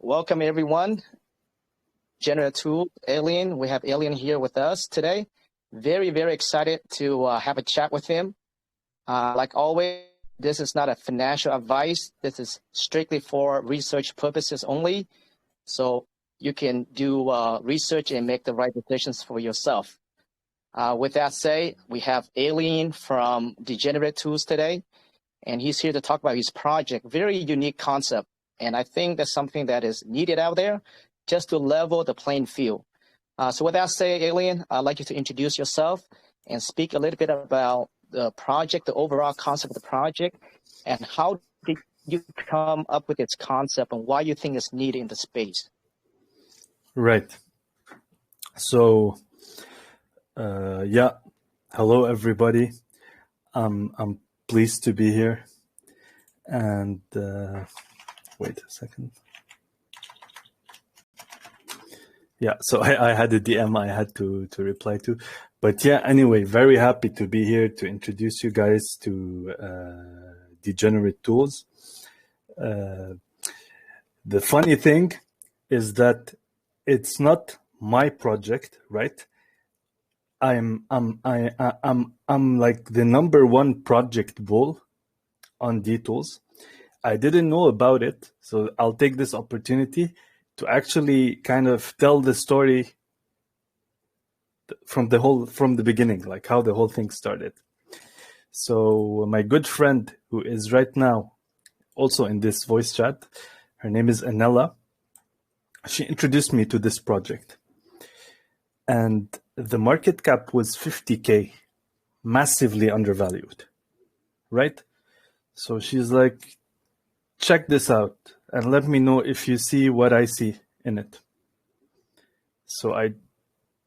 Welcome everyone. Degenerate tool, Alien. We have Alien here with us today. Very, very excited to have a chat with him. Like always, this is not a financial advice. This is strictly for research purposes only. So you can do research and make the right decisions for yourself. With that said, we have Alien from Degenerate Tools today, and he's here to talk about his project. Very unique concept. And I think that's something that is needed out there just to level the playing field. So with that said, Alien, I'd like you to introduce yourself and speak a little bit about the project, the overall concept of the project, and how did you come up with its concept and why you think it's needed in the space. Right. So, hello everybody. I'm pleased to be here. And wait a second. Yeah, so I had a DM I had to reply to. But yeah, anyway, very happy to be here to introduce you guys to Degenerate Tools. The funny thing is that it's not my project, right? I'm like the #1 project bull on DTools. I didn't know about it, so I'll take this opportunity to actually kind of tell the story from the beginning, like how the whole thing started. So my good friend who is right now also in this voice chat, her name is Anela. She introduced me to this project. And the market cap was 50K, massively undervalued, right? So she's like, check this out and let me know if you see what I see in it. So I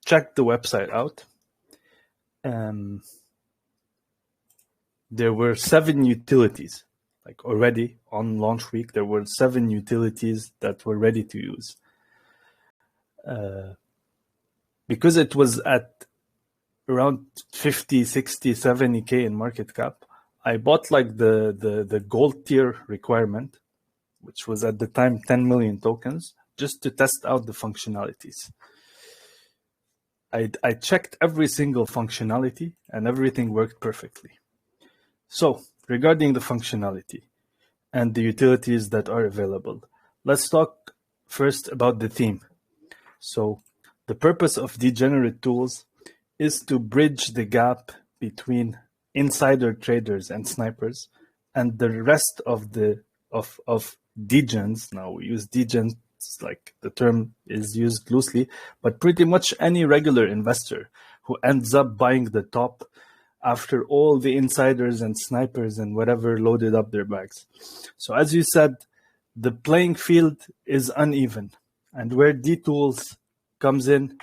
checked the website out. There were 7 utilities, like already on launch week, there were 7 utilities that were ready to use. Because it was at around 50, 60, 70K in market cap, I bought like the gold tier requirement, which was at the time 10 million tokens, just to test out the functionalities. I checked every single functionality and everything worked perfectly. So regarding the functionality and the utilities that are available, let's talk first about the theme. So the purpose of Degenerate Tools is to bridge the gap between insider traders and snipers and the rest of degens. Now we use degens, like the term is used loosely, but pretty much any regular investor who ends up buying the top after all the insiders and snipers and whatever loaded up their bags. So as you said, the playing field is uneven, and where DTools comes in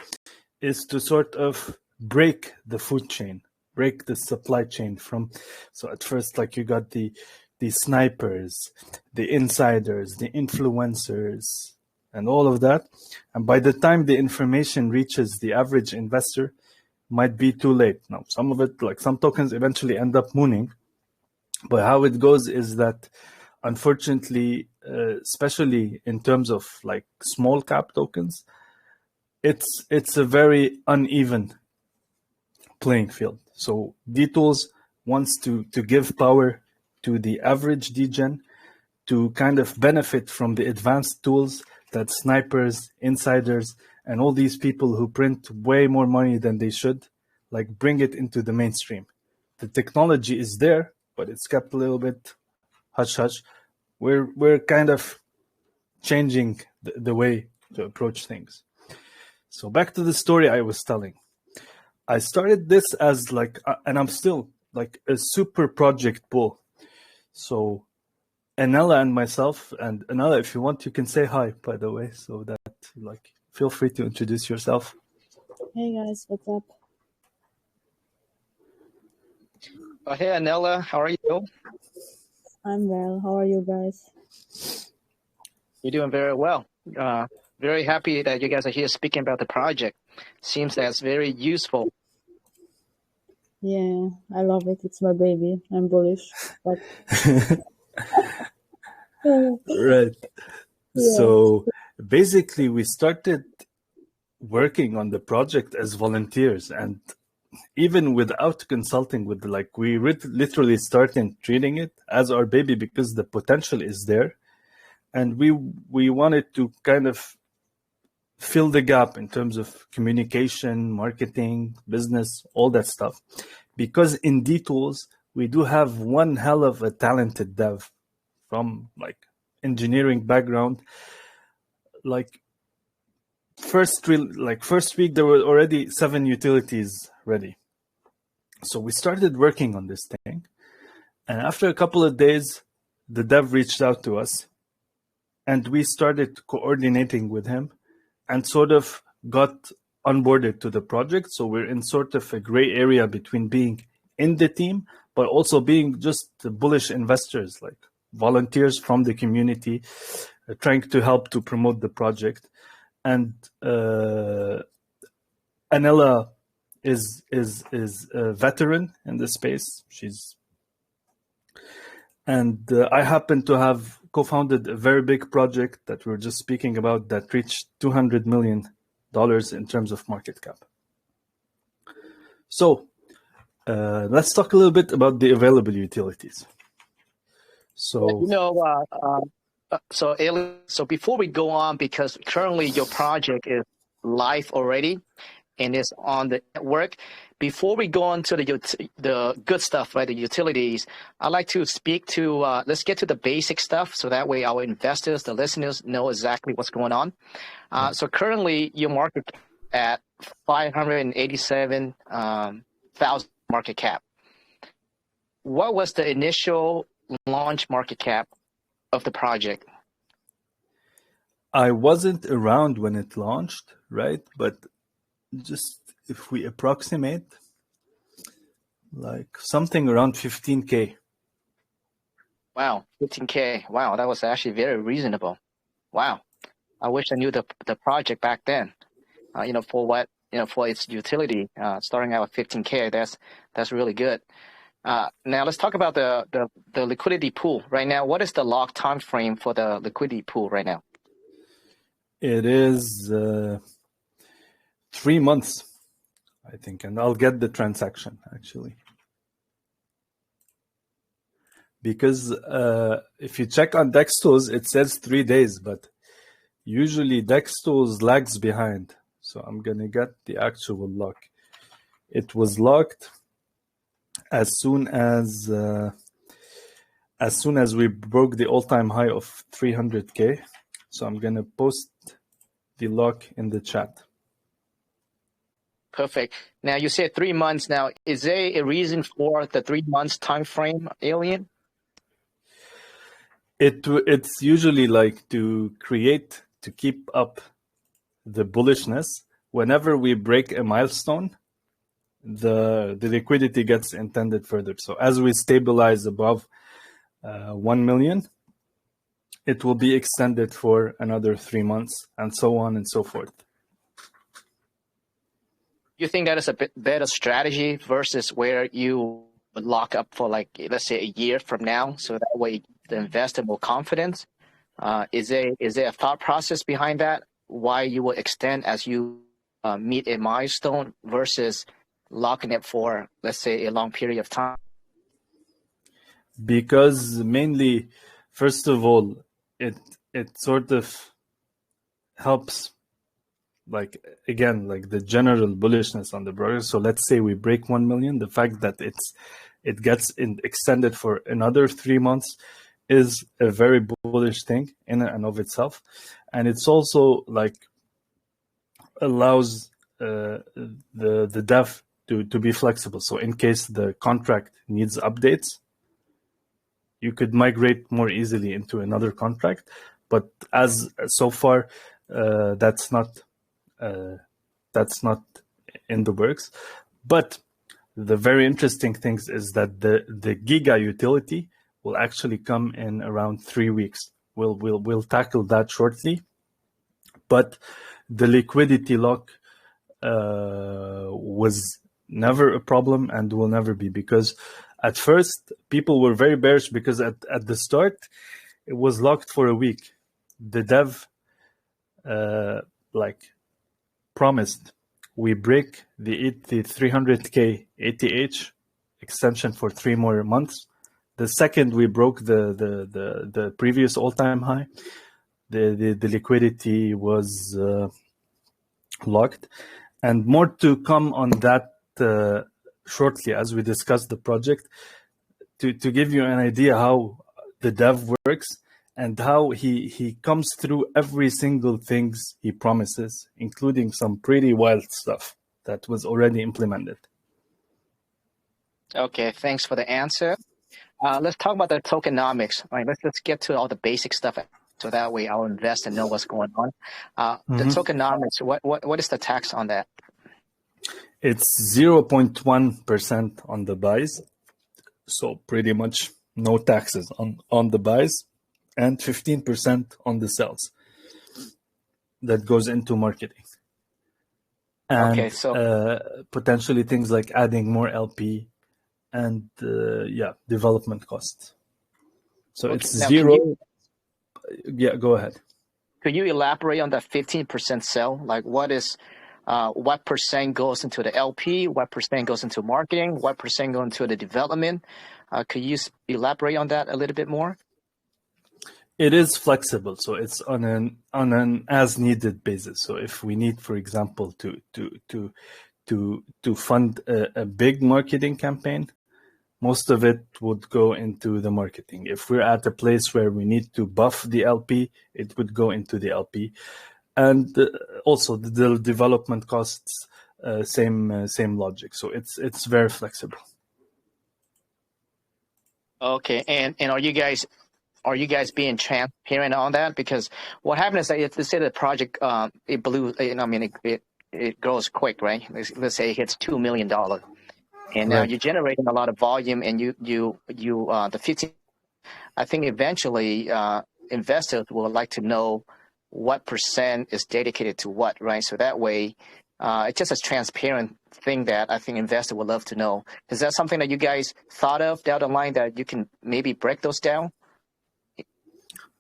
is to sort of break the food chain, break the supply chain from. So at first, like, you got the snipers, the insiders, the influencers, and all of that. And by the time the information reaches the average investor, might be too late. Now, some of it, like some tokens, eventually end up mooning. But how it goes is that, unfortunately, especially in terms of like small cap tokens, it's a very uneven playing field. So DTools wants to give power to the average degen to kind of benefit from the advanced tools that snipers, insiders, and all these people who print way more money than they should, like, bring it into the mainstream. The technology is there, but it's kept a little bit hush-hush. We're kind of changing the way to approach things. So back to the story I was telling. I started this as like, and I'm still like a super project bull. So Anela and myself, and Anela, if you want, you can say hi, by the way, so that, like, feel free to introduce yourself. Hey guys, what's up? Hey Anela, how are you? I'm well. How are you guys? You're doing very well. Very happy that you guys are here speaking about the project. Seems that's very useful. Yeah, I love it. It's my baby. I'm bullish, but Right. yeah. So basically we started working on the project as volunteers, and even without consulting with we literally started treating it as our baby because the potential is there, and we wanted to kind of fill the gap in terms of communication, marketing, business, all that stuff. Because in DTools, we do have one hell of a talented dev from engineering background. First week, there were already 7 utilities ready. So we started working on this thing. And after a couple of days, the dev reached out to us and we started coordinating with him and sort of got onboarded to the project. So we're in sort of a gray area between being in the team, but also being just bullish investors, like volunteers from the community, trying to help to promote the project. And Anela is a veteran in this space. I happen to have co-founded a very big project that we were just speaking about that reached $200 million in terms of market cap. So let's talk a little bit about the available utilities. So so before we go on, because currently your project is live already and is on the network. Before we go on to the good stuff, right, the utilities, I'd like to speak to, let's get to the basic stuff so that way our investors, the listeners, know exactly what's going on. So currently your market cap at 587,000 market cap. What was the initial launch market cap of the project? I wasn't around when it launched, right? But just if we approximate, something around 15K. Wow, 15K. Wow, that was actually very reasonable. Wow. I wish I knew the project back then. For its utility, starting out with 15K, that's really good. Now let's talk about the liquidity pool right now. What is the lock time frame for the liquidity pool right now? It is 3 months, I think, and I'll get the transaction actually. Because if you check on DexTools, it says 3 days, but usually DexTools lags behind. So I'm gonna get the actual lock. It was locked as soon as we broke the all-time high of 300K. So I'm gonna post the lock in the chat. Perfect. Now you said 3 months. Now, is there a reason for the 3 months time frame, Alien? It's usually to keep up the bullishness. Whenever we break a milestone, the liquidity gets intended further. So as we stabilize above 1 million, it will be extended for another 3 months, and so on and so forth. You think that is a bit better strategy versus where you would lock up for let's say a year from now, so that way the investor more confidence? Is there a thought process behind that? Why you will extend as you meet a milestone versus locking it for, let's say, a long period of time? Because mainly, first of all, it sort of helps, the general bullishness on the broker. So let's say we break 1 million. The fact that it gets extended for another 3 months is a very bullish thing in and of itself, and it's also allows the dev to be flexible. So in case the contract needs updates, you could migrate more easily into another contract. But as so far, that's not in the works. But the very interesting things is that the giga utility will actually come in around 3 weeks. We'll tackle that shortly. But the liquidity lock was never a problem and will never be, because at first people were very bearish because at the start it was locked for a week. The dev like promised, we break the 300K ATH extension for 3 more months. The second we broke the previous all-time high, the liquidity was locked, and more to come on that shortly as we discuss the project. To give you an idea how the dev works and how he comes through every single things he promises, including some pretty wild stuff that was already implemented. Okay, thanks for the answer. Let's talk about the tokenomics. All right, let's get to all the basic stuff so that way our investor know what's going on. The tokenomics, what is the tax on that? It's 0.1% on the buys, so pretty much no taxes on the buys, and 15% on the sells. That goes into marketing. And okay, so potentially things like adding more LP and development costs. So okay, it's now zero. Yeah, go ahead. Could you elaborate on that 15% sell? Like what percent goes into the LP? What percent goes into marketing? What percent goes into the development? Could you elaborate on that a little bit more? It is flexible, so it's on an as needed basis. So if we need, for example, to fund a big marketing campaign, most of it would go into the marketing. If we're at a place where we need to buff the LP, it would go into the LP. And also the development costs, same logic. So it's very flexible. Okay, and are you guys being transparent on that? Because what happens is that if, let's say the project it blew, it grows quick, right? Let's say it hits $2 million, and now you're generating a lot of volume, and you the 15. I think eventually investors will like to know what percent is dedicated to what, right? So that way, it's just a transparent thing that I think investors would love to know. Is that something that you guys thought of down the line that you can maybe break those down?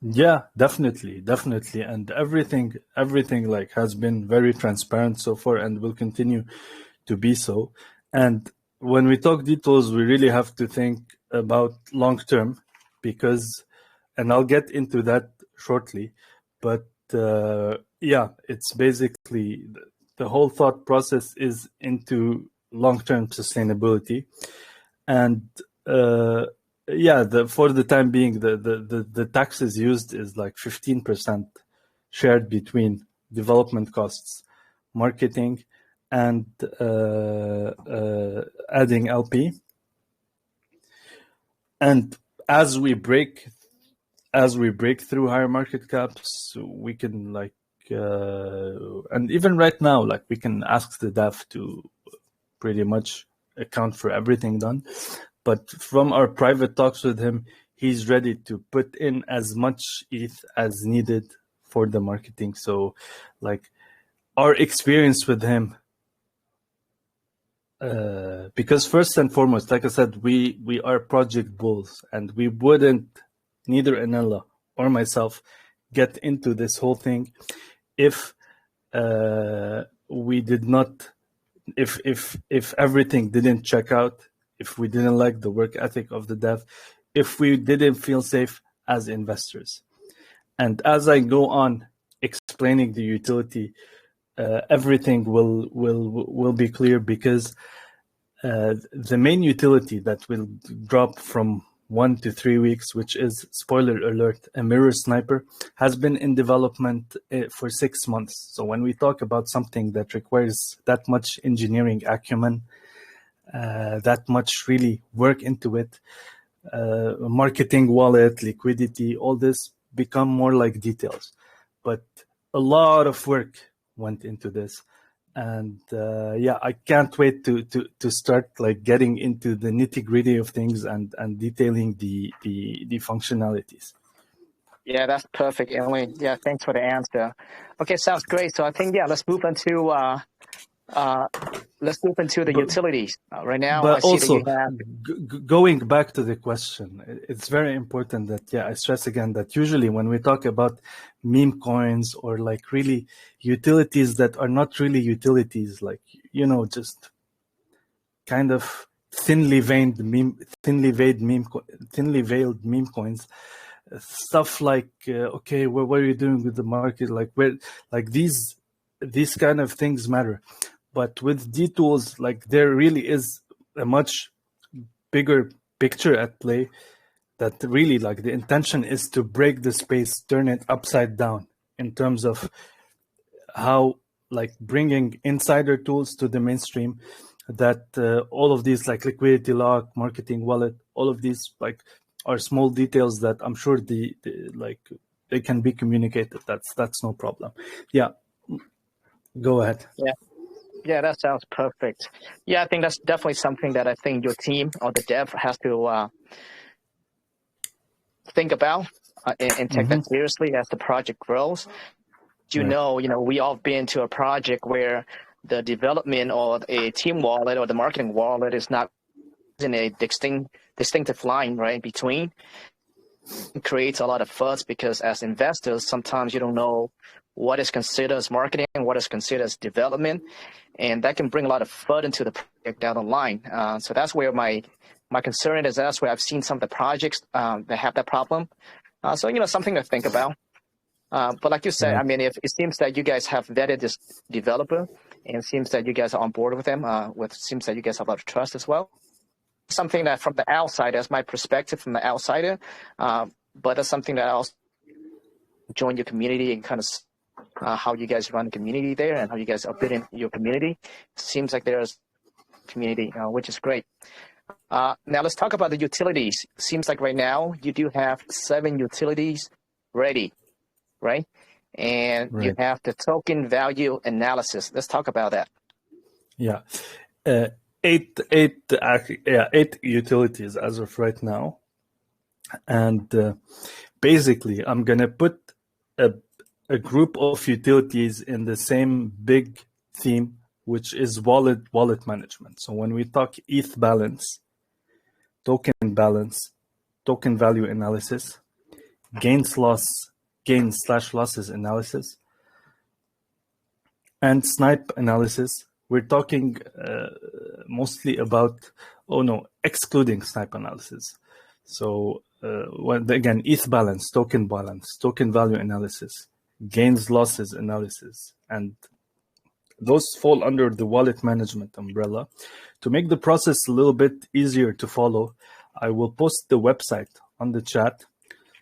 Yeah, definitely, and everything like has been very transparent so far, and will continue to be so. And when we talk DTools, we really have to think about long term, because, and I'll get into that shortly, but it's basically the whole thought process is into long-term sustainability, and for the time being, the taxes used is like 15% shared between development costs, marketing, and adding LP. And as we break through higher market caps, we can and even right now, like we can ask the dev to pretty much account for everything done. But from our private talks with him, he's ready to put in as much ETH as needed for the marketing. So like our experience with him, because first and foremost, like I said, we are project bulls, and we wouldn't, neither Anela or myself, get into this whole thing if we did not, if everything didn't check out, if we didn't like the work ethic of the dev, if we didn't feel safe as investors. And as I go on explaining the utility, everything will be clear, because the main utility that will drop from 1 to 3 weeks, which is, spoiler alert, a mirror sniper, has been in development for 6 months. So when we talk about something that requires that much engineering acumen, that much really work into it, marketing, wallet, liquidity, all this become more like details. But a lot of work went into this. And I can't wait to start like getting into the nitty-gritty of things and detailing the functionalities. Yeah, that's perfect, Emily. Yeah, thanks for the answer. Okay, sounds great. So I think let's move on to let's move into the utilities. Right now, But I see that also, you have. going back to the question, it's very important that, I stress again that usually when we talk about meme coins or like really utilities that are not really utilities, like, just kind of thinly veiled meme coins, stuff like, okay, what are you doing with the market? Like, these kind of things matter. But with DTools, like, there really is a much bigger picture at play, that really, like, the intention is to break the space, turn it upside down in terms of how, like, bringing insider tools to the mainstream, that all of these, like liquidity lock, marketing wallet, all of these, like, are small details that I'm sure they can be communicated. That's no problem. Yeah, go ahead. Yeah, that sounds perfect. Yeah, I think that's definitely something that I think your team or the dev has to think about and take that seriously as the project grows. Right. We all been to a project where the development or a team wallet or the marketing wallet is not in a distinctive line, right, between. It creates a lot of fuss because as investors, sometimes you don't know what is considered as marketing and what is considered as development, and that can bring a lot of FUD into the project down the line. So that's where my concern is. That's where I've seen some of the projects that have that problem. So something to think about. But like you said, I Right. mean, if it seems that you guys have vetted this developer, and it seems that you guys are on board with them, seems that you guys have a lot of trust as well. Something that from the outside, that's my perspective from the outsider, but that's something that I also join your community and kind of how you guys run the community there and how you guys are building your community. Seems like there's community, which is great. Now let's talk about the utilities. Seems like right now you do have 7 utilities ready, right? And you Right. have the token value analysis. Let's talk about that. Yeah. 8 utilities as of right now. And basically, I'm going to put a group of utilities in the same big theme, which is wallet management. So when we talk ETH balance, token value analysis, gains/losses analysis, and snipe analysis, we're talking mostly about, excluding snipe analysis. So again, ETH balance, token value analysis, gains/losses analysis, and those fall under the wallet management umbrella. To make the process a little bit easier to follow, I will post the website on the chat.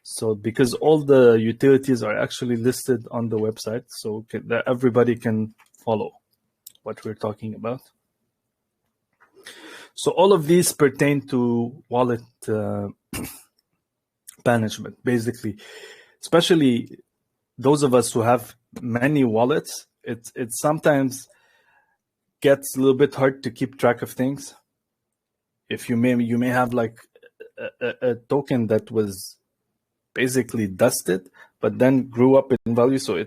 So because all the utilities are actually listed on the website, so that everybody can follow what we're talking about. So all of these pertain to wallet management, basically, especially those of us who have many wallets. It sometimes gets a little bit hard to keep track of things. If you may have like a token that was basically dusted, but then grew up in value. So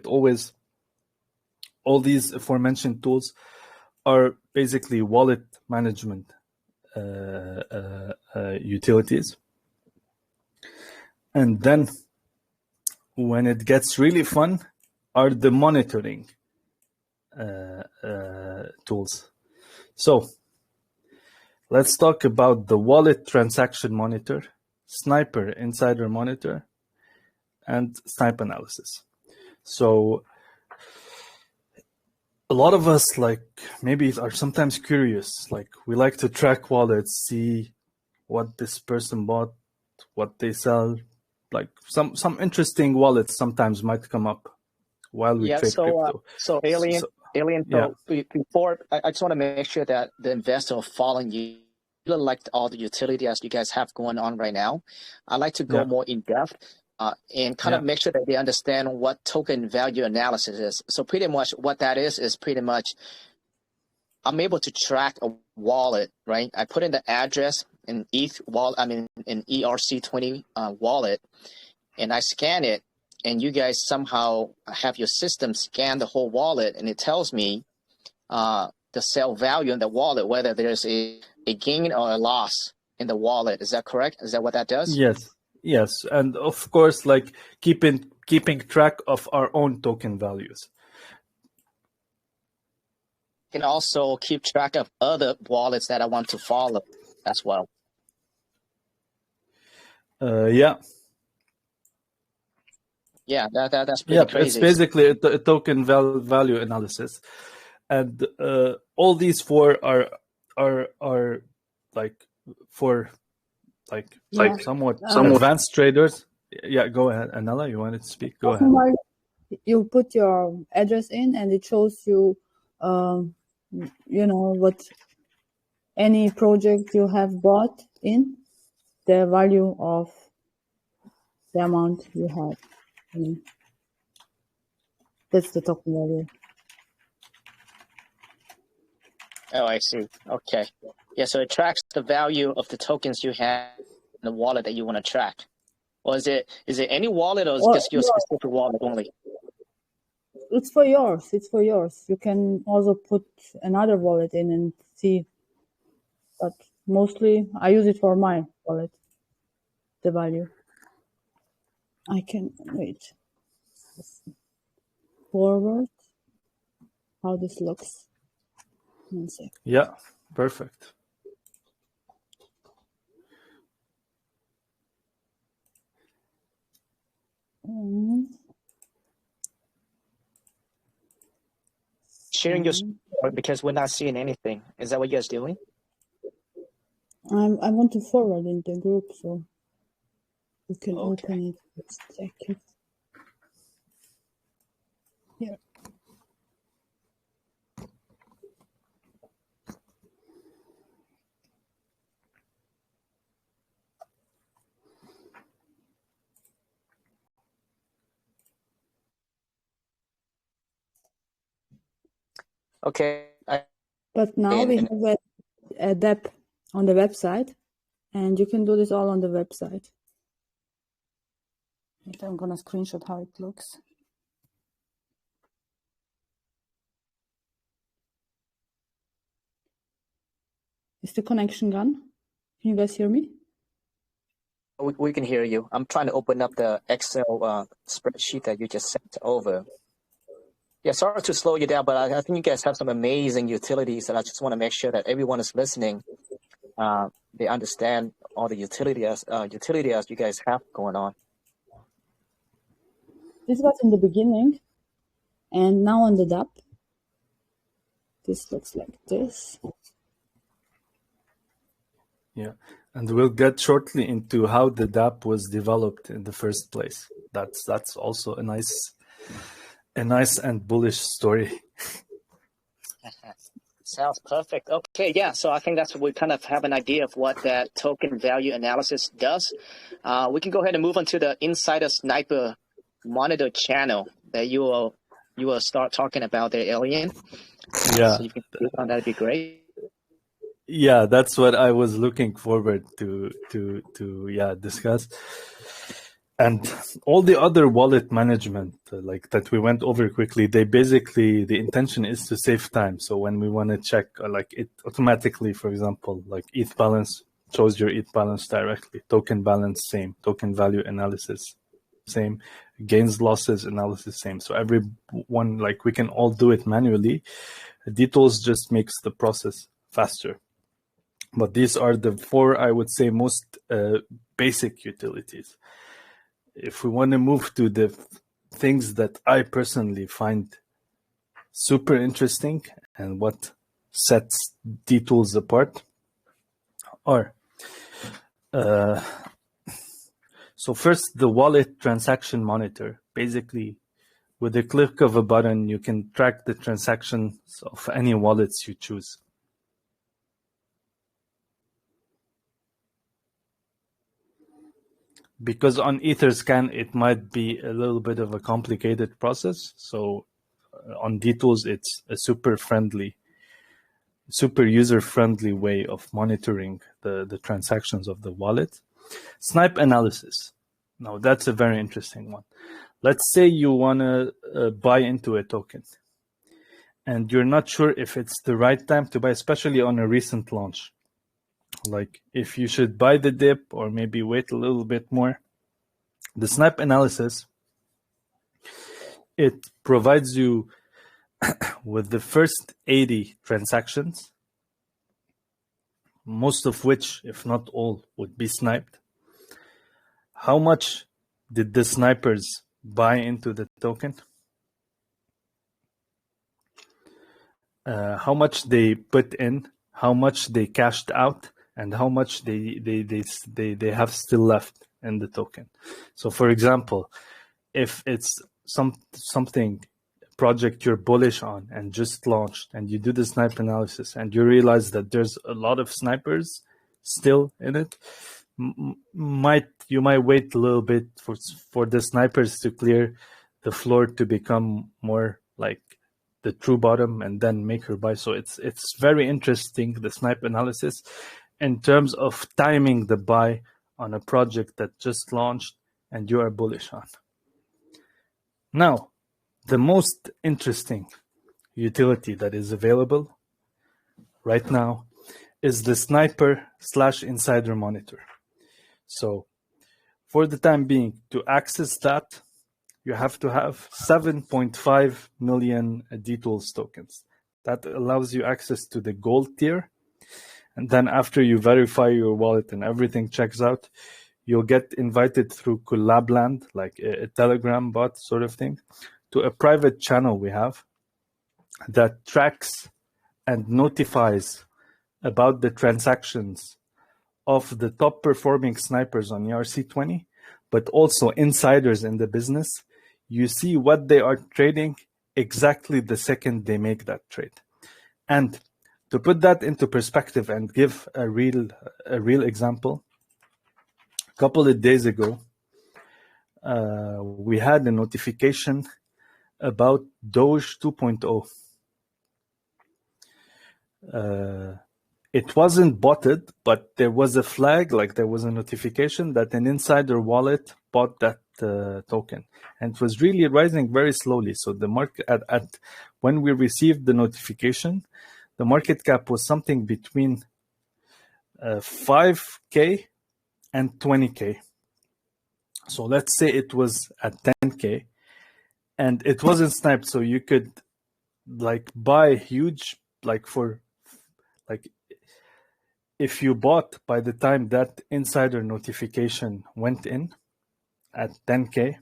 all these aforementioned tools are basically wallet management utilities. And then when it gets really fun are the monitoring tools. So let's talk about the wallet transaction monitor, sniper insider monitor, and snipe analysis. So a lot of us maybe are sometimes curious, we like to track wallets, see what this person bought, what they sell, some interesting wallets sometimes might come up while we trade crypto. So Alien, yeah. before, I just want to make sure that the investor are following you. Really like all the utility as you guys have going on right now. I like to go more in depth and kind of make sure that they understand what token value analysis is. So pretty much what that is pretty much I'm able to track a wallet, right? I put in the address in ETH wallet, in ERC20 wallet, and I scan it, and you guys somehow have your system scan the whole wallet, and it tells me the sell value in the wallet, whether there's a gain or a loss in the wallet. Is that correct? Is that what that does? Yes, and of course, like keeping track of our own token values. You can also keep track of other wallets that I want to follow as well. Yeah. Yeah, that's pretty crazy. It's basically a token value analysis, and all these four are like for like somewhat advanced traders. Yeah, go ahead, Anela. You wanted to speak? Go ahead. You put your address in, and it shows you, you know, what any project you have bought in, the value of the amount you have. That's the token value. Oh, I see. Okay. Yeah, so it tracks the value of the tokens you have in the wallet that you want to track. Or is it any wallet, or is it just your specific wallet only? It's for yours. It's for yours. You can also put another wallet in and see. But mostly I use it for my wallet, the value. I can wait. Forward. How this looks. One sec. Yeah, perfect. Sharing your screen because we're not seeing anything. Is that what you guys doing? I want to forward in the group, so you can open it. Let's check it. Here. Okay. But now we have a dep on the website, and you can do this all on the website. I'm gonna screenshot how it looks. Is the connection gone? Can you guys hear me? We can hear you. I'm trying to open up the Excel spreadsheet that you just sent over. Yeah, sorry to slow you down, but I think you guys have some amazing utilities, and I just want to make sure that everyone is listening. They understand all the utilities you guys have going on. This was in the beginning, and now on the dep, this looks like this. Yeah, and we'll get shortly into how the dApp was developed in the first place. That's also a nice and bullish story. Sounds perfect. Okay, yeah. So I think that's what we kind of have an idea of what that token value analysis does. We can go ahead and move on to the Insider Sniper monitor channel that you will start talking about there, Alien. Yeah, so you can click on that'd be great. Yeah, that's what I was looking forward to discuss. And all the other wallet management, like that we went over quickly, the intention is to save time. So when we want to check, like it automatically, for example, like ETH balance shows your ETH balance directly, token balance, same, token value analysis, same, gains, losses analysis, same. So everyone, like we can all do it manually. DTools just makes the process faster. But these are the four, I would say, most basic utilities. If we want to move to the things that I personally find super interesting and what sets DTools apart are, so first, the wallet transaction monitor. Basically, with the click of a button, you can track the transactions of any wallets you choose. Because on Etherscan, it might be a little bit of a complicated process. So on DTools, it's a super user-friendly way of monitoring the transactions of the wallet. Snipe analysis. Now, that's a very interesting one. Let's say you want to buy into a token. and you're not sure if it's the right time to buy, especially on a recent launch. Like if you should buy the dip or maybe wait a little bit more. The snipe analysis, it provides you with the first 80 transactions, most of which, if not all, would be sniped. How much did the snipers buy into the token? How much they put in, how much they cashed out, and how much they have still left in the token. So for example, if it's something project you're bullish on and just launched, and you do the snipe analysis and you realize that there's a lot of snipers still in it, you might wait a little bit for the snipers to clear the floor to become more like the true bottom and then make her buy. So it's very interesting, the snipe analysis, in terms of timing the buy on a project that just launched and you are bullish on. Now, the most interesting utility that is available right now is the sniper/insider monitor. So for the time being, to access that, you have to have 7.5 million DTools tokens. That allows you access to the gold tier. And then after you verify your wallet and everything checks out, you'll get invited through Collabland, like a Telegram bot sort of thing, to a private channel we have that tracks and notifies about the transactions of the top performing snipers on ERC20, but also insiders in the business. You see what they are trading exactly the second they make that trade. And to put that into perspective and give a real example, a couple of days ago, we had a notification about Doge 2.0. It wasn't botted, but there was a flag, like there was a notification that an insider wallet bought that token, and it was really rising very slowly. So the market when we received the notification, the market cap was something between 5K and 20K. So let's say it was at 10K, and it wasn't sniped, so you could like buy huge, like for like if you bought by the time that insider notification went in at 10K,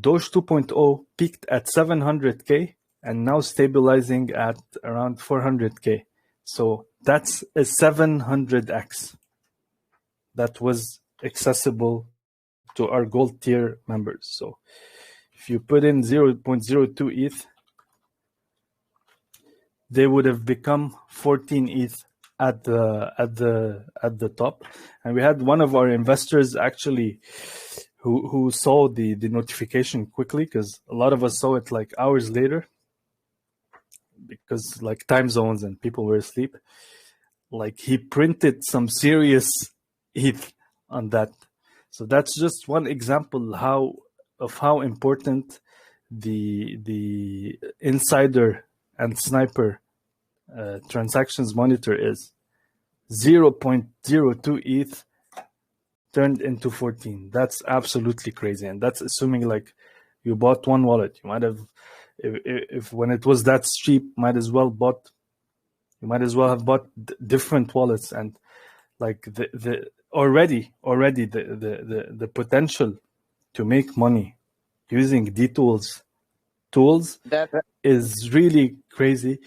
Doge 2.0 peaked at 700K and now stabilizing at around 400K. So that's a 700x that was accessible to our gold tier members. So if you put in 0.02 ETH, they would have become 14 ETH at the top. And we had one of our investors actually who saw the notification quickly, because a lot of us saw it like hours later, because like time zones and people were asleep. Like he printed some serious ETH on that. So that's just one example of how important the insider and sniper transactions monitor is. 0.02 ETH turned into 14. That's absolutely crazy, and that's assuming like you bought one wallet. You might have, if when it was that cheap, you might as well have bought different wallets, and like the potential to make money using DTools tools is really crazy.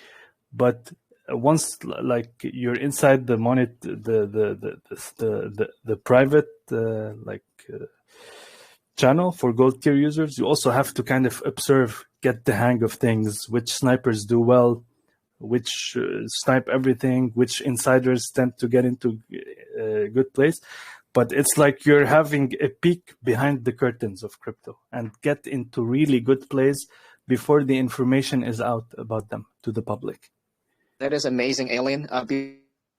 But once like you're inside the the private channel for gold tier users, you also have to kind of observe, get the hang of things, which snipers do well, which snipe everything, which insiders tend to get into a good place. But it's like you're having a peek behind the curtains of crypto and get into really good plays before the information is out about them to the public. That is amazing, Alien. I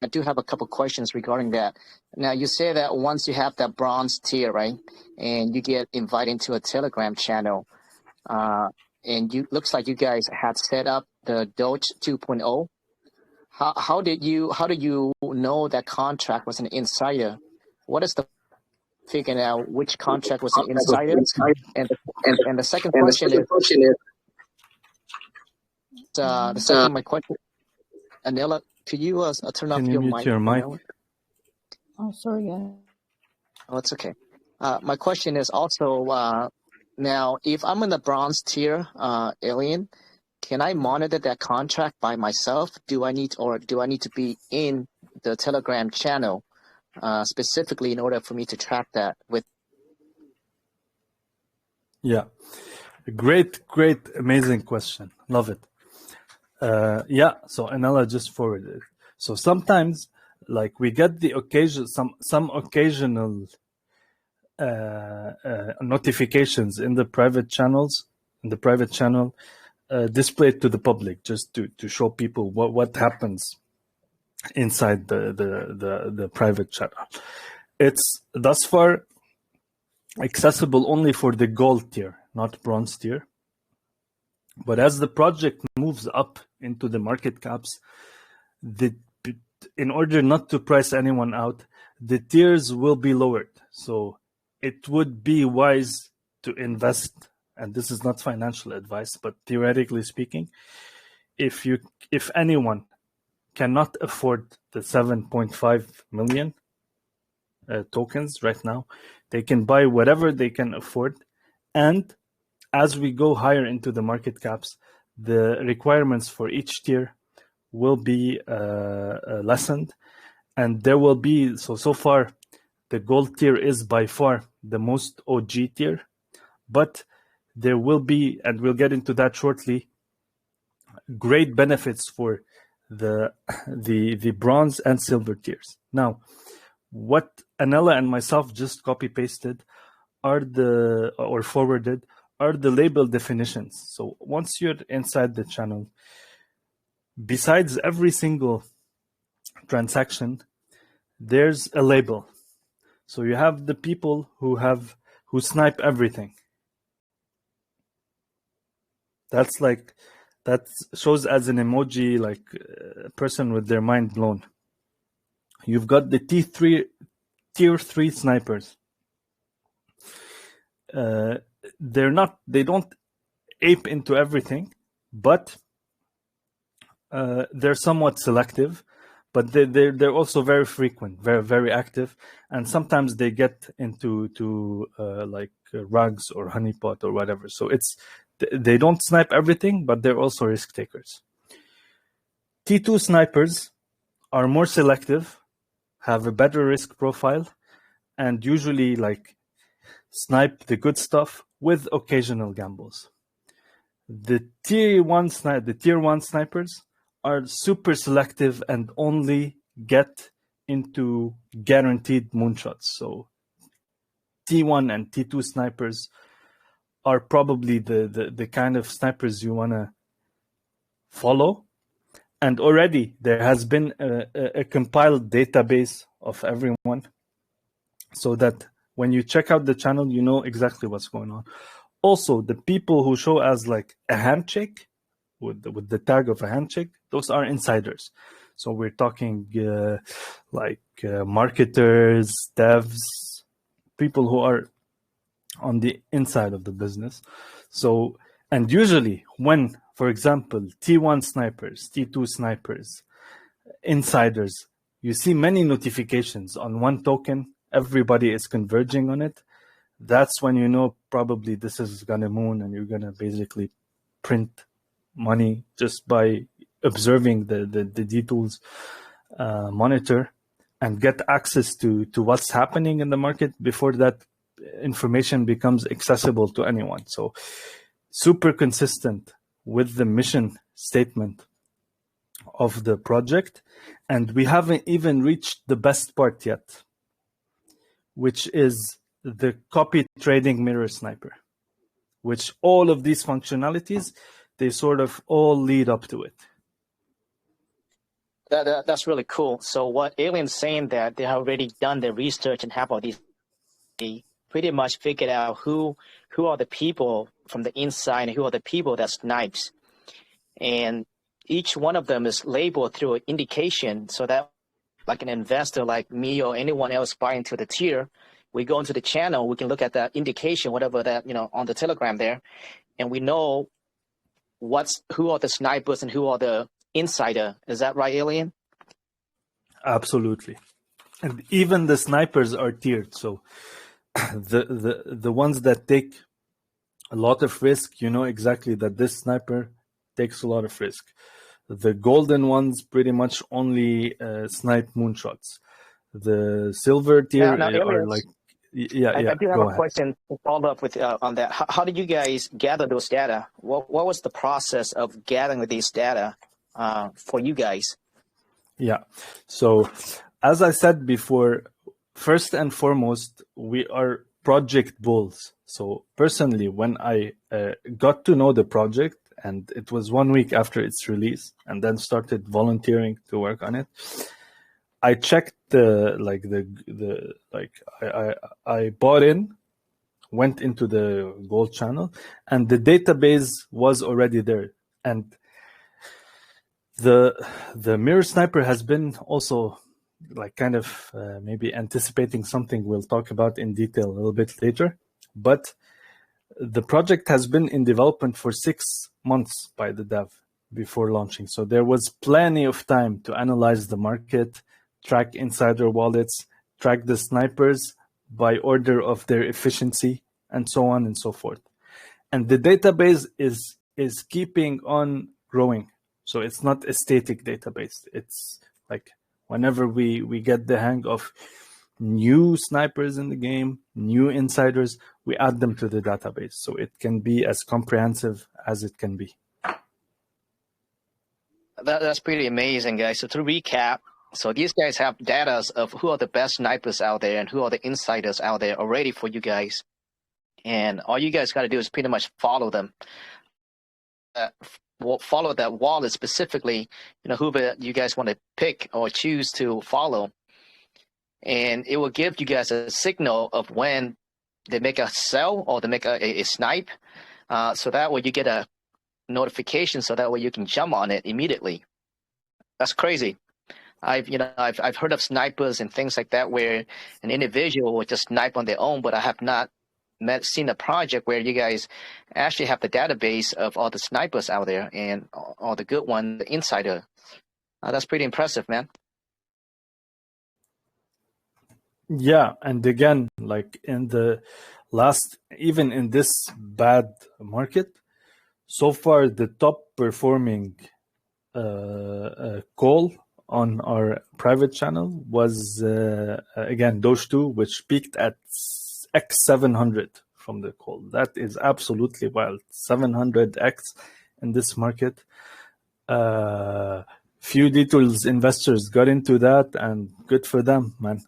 do have a couple questions regarding that. Now, you say that once you have that bronze tier, right, and you get invited to a Telegram channel, and you looks like you guys had set up the Doge 2.0. How do you know that contract was an insider? What is the figuring out which contract was an insider? And the second question is the second my question. Anila, could you turn off Can you your mute mic? your mic? Anila? Oh, sorry, guys. Oh, it's okay. My question is also now, if I'm in the bronze tier, Alien, can I monitor that contract by myself? Do I need to be in the Telegram channel specifically in order for me to track that with? Yeah, great, amazing question. Love it. Yeah, so Anela just forwarded. So sometimes, like, we get the occasion, some occasional notifications in the private channels, displayed to the public, just to show people what happens inside the private channel. It's thus far accessible only for the gold tier, not bronze tier. But as the project moves up into the market caps, in order not to price anyone out, the tiers will be lowered. So it would be wise to invest, and this is not financial advice, but theoretically speaking, if anyone cannot afford the 7.5 million tokens right now, they can buy whatever they can afford, and as we go higher into the market caps, the requirements for each tier will be lessened, and there will be, so far the gold tier is by far the most OG tier, but there will be, and we'll get into that shortly, great benefits for the bronze and silver tiers. Now, what Anela and myself just copy pasted forwarded are the label definitions. So once you're inside the channel, besides every single transaction, there's a label. So you have the people who snipe everything. That shows as an emoji, like a person with their mind blown. You've got the tier 3 snipers. They don't ape into everything, but they're somewhat selective, but they're also very frequent, very, very active, and sometimes they get into rugs or honeypot or whatever. So they don't snipe everything, but they're also risk takers. T2 snipers are more selective, have a better risk profile, and usually snipe the good stuff with occasional gambles. The tier 1 snipers are super selective and only get into guaranteed moonshots. So T1 and T2 snipers are probably the kind of snipers you want to follow. And already there has been a compiled database of everyone, so that when you check out the channel, you know exactly what's going on. Also, the people who show as like a handshake with the tag of a handshake, those are insiders. So we're talking marketers, devs, people who are on the inside of the business. So, and usually when, for example, T1 snipers, T2 snipers, insiders, you see many notifications on one token, everybody is converging on it. That's when you know probably this is gonna moon, and you're gonna basically print money just by observing the DTools monitor and get access to what's happening in the market before that information becomes accessible to anyone. So super consistent with the mission statement of the project. And we haven't even reached the best part yet, which is the copy trading mirror sniper, which all of these functionalities, they sort of all lead up to it. That's really cool. So what Alien's saying that they have already done their research and have all these pretty much figured out who are the people from the inside and who are the people that snipes. And each one of them is labeled through an indication, so that like an investor like me or anyone else buying to the tier, we go into the channel, we can look at that indication, whatever that, on the Telegram there, and we know who are the snipers and who are the insider. Is that right, Alien? Absolutely. And even the snipers are tiered. So the ones that take a lot of risk, you know exactly that this sniper takes a lot of risk. The golden ones pretty much only snipe moonshots. The silver tier are like, I do have a question to follow up with on that. How did you guys gather those data? What was the process of gathering these data for you guys? Yeah. So as I said before, first and foremost, we are project bulls. So personally, when I got to know the project, and it was 1 week after its release, and then started volunteering to work on it, I checked I bought in, went into the gold channel, and the database was already there. And the mirror sniper has been also like kind of maybe anticipating something we'll talk about in detail a little bit later. But the project has been in development for 6 months by the dev before launching. So there was plenty of time to analyze the market, track insider wallets, track the snipers by order of their efficiency, and so on and so forth. And the database is keeping on growing. So it's not a static database. It's like whenever we get the hang of new snipers in the game, new insiders, we add them to the database. So it can be as comprehensive as it can be. That's pretty amazing, guys. So to recap, so these guys have data of who are the best snipers out there and who are the insiders out there already for you guys. And all you guys got to do is pretty much follow them. Follow that wallet specifically, who you guys want to pick or choose to follow. And it will give you guys a signal of when they make a sell or they make a snipe. So that way you get a notification, so that way you can jump on it immediately. That's crazy. I've heard of snipers and things like that where an individual would just snipe on their own, but I have not seen a project where you guys actually have the database of all the snipers out there and all the good one, the insider. That's pretty impressive, man. Yeah, and again, like in the last, even in this bad market, so far the top performing call on our private channel was again Doge 2, which peaked at X700 from the call. That is absolutely wild. 700X in this market. Few DTools investors got into that, and good for them, man.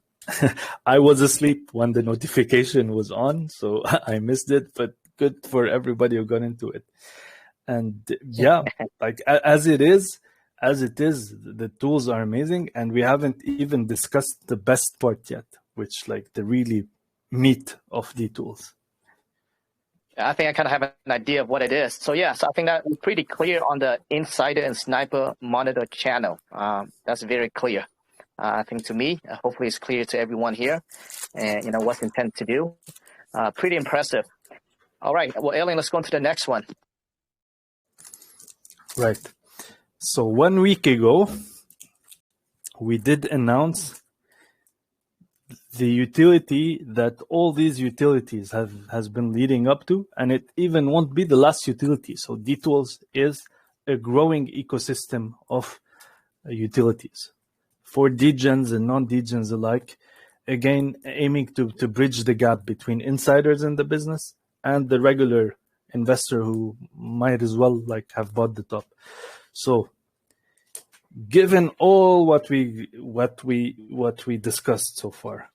I was asleep when the notification was on, so I missed it, but good for everybody who got into it. And yeah, like as it is, the tools are amazing, and we haven't even discussed the best part yet, which like the really meat of DTools. I think I kind of have an idea of what it is. So yeah, so I think that's pretty clear on the insider and sniper monitor channel. That's very clear. I think to me, hopefully it's clear to everyone here, and what's intended to do. Pretty impressive. All right, well, Alien, let's go on to the next one. Right. So 1 week ago, we did announce the utility that all these utilities has been leading up to, and it even won't be the last utility. So DTools is a growing ecosystem of utilities for degens and non-degens alike, again aiming to bridge the gap between insiders in the business and the regular investor who might as well like have bought the top. So given all what we discussed so far,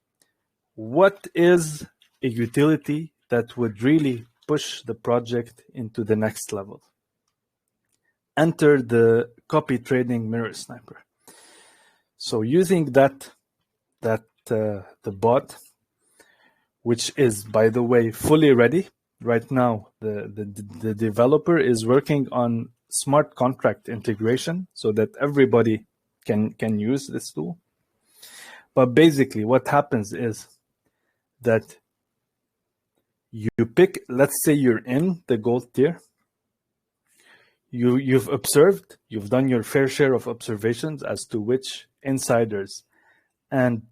what is a utility that would really push the project into the next level? Enter the copy trading mirror sniper. So using the bot, which is, by the way, fully ready. Right now, the developer is working on smart contract integration so that everybody can use this tool. But basically, what happens is that you pick, let's say you're in the gold tier. You've observed, you've done your fair share of observations as to which insiders and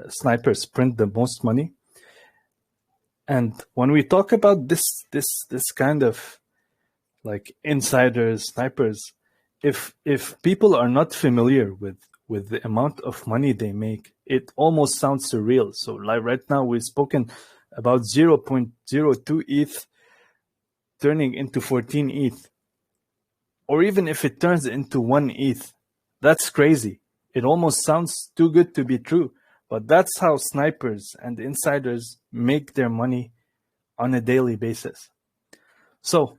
snipers print the most money. And when we talk about this kind of like insiders, snipers, if people are not familiar with the amount of money they make, it almost sounds surreal. So like right now we've spoken about 0.02 ETH turning into 14 ETH. Or even if it turns into 1 ETH, that's crazy. It almost sounds too good to be true. But that's how snipers and insiders make their money on a daily basis. So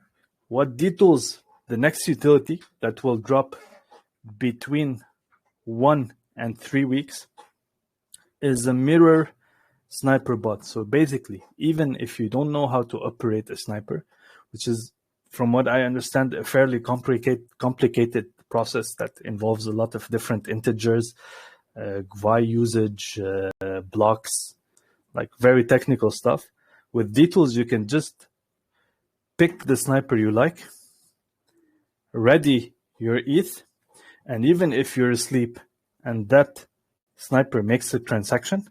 what DTools, the next utility that will drop between 1 and 3 weeks, is a mirror sniper bot. So basically, even if you don't know how to operate a sniper, which is, from what I understand, a fairly complicated process that involves a lot of different integers, GUI usage, blocks, like very technical stuff. With DTools, you can just pick the sniper you like, ready your ETH, and even if you're asleep and that sniper makes a transaction,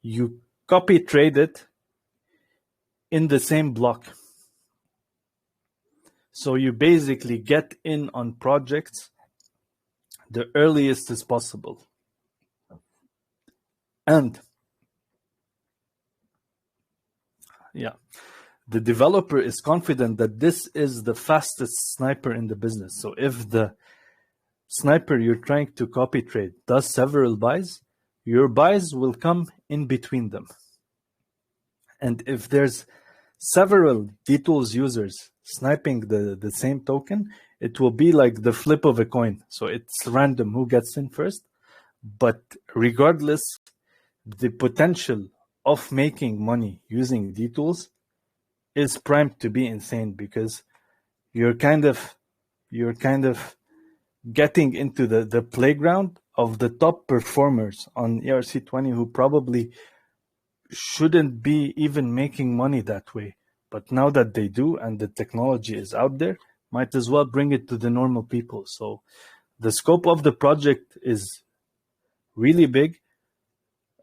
you copy trade it in the same block. So you basically get in on projects the earliest as possible. And yeah, the developer is confident that this is the fastest sniper in the business. So if the sniper you're trying to copy trade does several buys, your buys will come in between them. And if there's several DTools users sniping the same token, it will be like the flip of a coin. So it's random who gets in first. But regardless, the potential of making money using DTools is primed to be insane, because you're kind of getting into the playground of the top performers on ERC20 who probably shouldn't be even making money that way. But now that they do and the technology is out there, might as well bring it to the normal people. So the scope of the project is really big.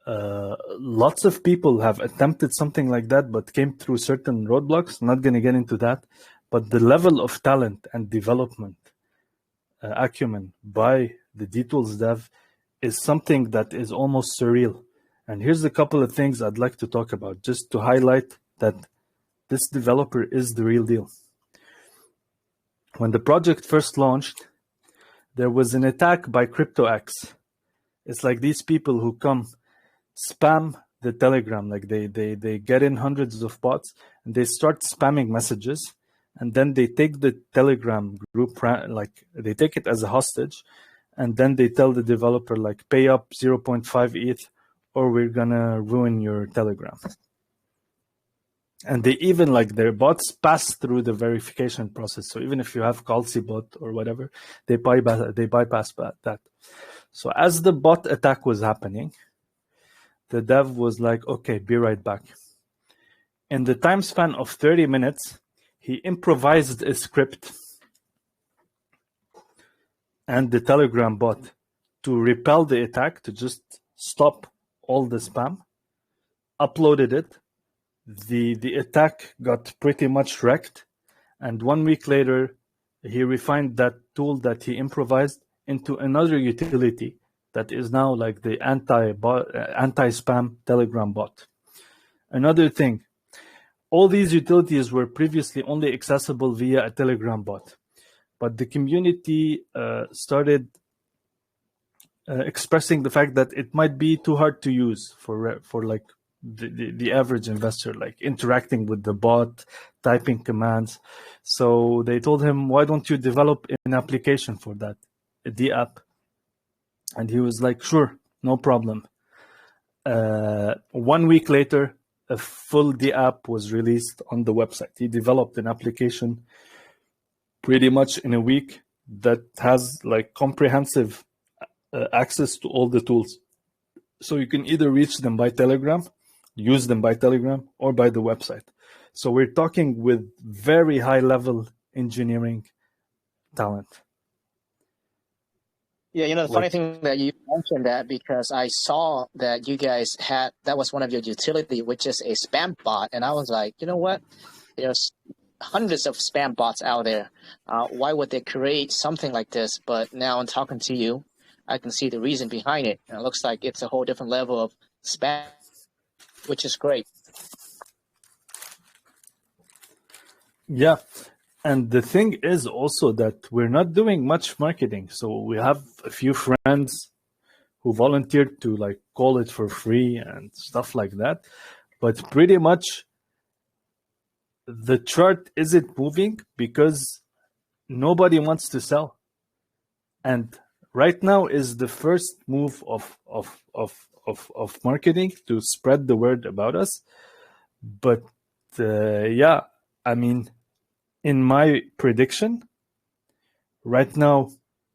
Lots of people have attempted something like that, but came through certain roadblocks. Not going to get into that. But the level of talent and development acumen by the DTools dev is something that is almost surreal. And here's a couple of things I'd like to talk about, just to highlight that this developer is the real deal. When the project first launched, there was an attack by CryptoX. It's like these people who come spam the Telegram, like they get in hundreds of bots and they start spamming messages, and then they take the Telegram group, like they take it as a hostage, and then they tell the developer, like, pay up 0.5 ETH or we're gonna ruin your Telegram. And they even, like, their bots pass through the verification process. So even if you have Calci bot or whatever, they bypass that. So as the bot attack was happening, the dev was like, okay, be right back. In the time span of 30 minutes, he improvised a script and the Telegram bot to repel the attack, to just stop all the spam, uploaded it. The attack got pretty much wrecked, and 1 week later, he refined that tool that he improvised into another utility that is now like the anti-spam Telegram bot. Another thing, all these utilities were previously only accessible via a Telegram bot, but the community started expressing the fact that it might be too hard to use for like the average investor, like interacting with the bot, typing commands. So they told him, why don't you develop an application for that, the app? And he was like, sure, no problem. 1 week later, a full D app was released on the website. He developed an application pretty much in a week that has like comprehensive access to all the tools. So you can either reach them by Telegram, use them by Telegram, or by the website. So we're talking with very high level engineering talent. Yeah, you know, the funny thing that you mentioned that, because I saw that you guys had, that was one of your utility, which is a spam bot. And I was like, you know what? There's hundreds of spam bots out there. Why would they create something like this? But now in talking to you, I can see the reason behind it. And it looks like it's a whole different level of spam, which is great. Yeah. And the thing is also that we're not doing much marketing. So we have a few friends who volunteered to like call it for free and stuff like that. But pretty much the chart isn't moving because nobody wants to sell. And right now is the first move of marketing to spread the word about us. But yeah, I mean, in my prediction, right now,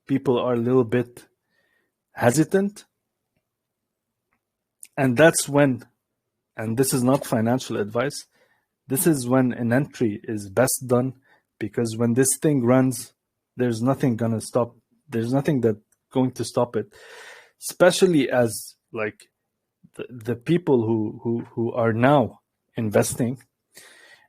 people are a little bit hesitant. And that's when, and this is not financial advice, this is when an entry is best done, because when this thing runs, there's nothing gonna stop. There's nothing that's going to stop it, especially as like the people who are now investing.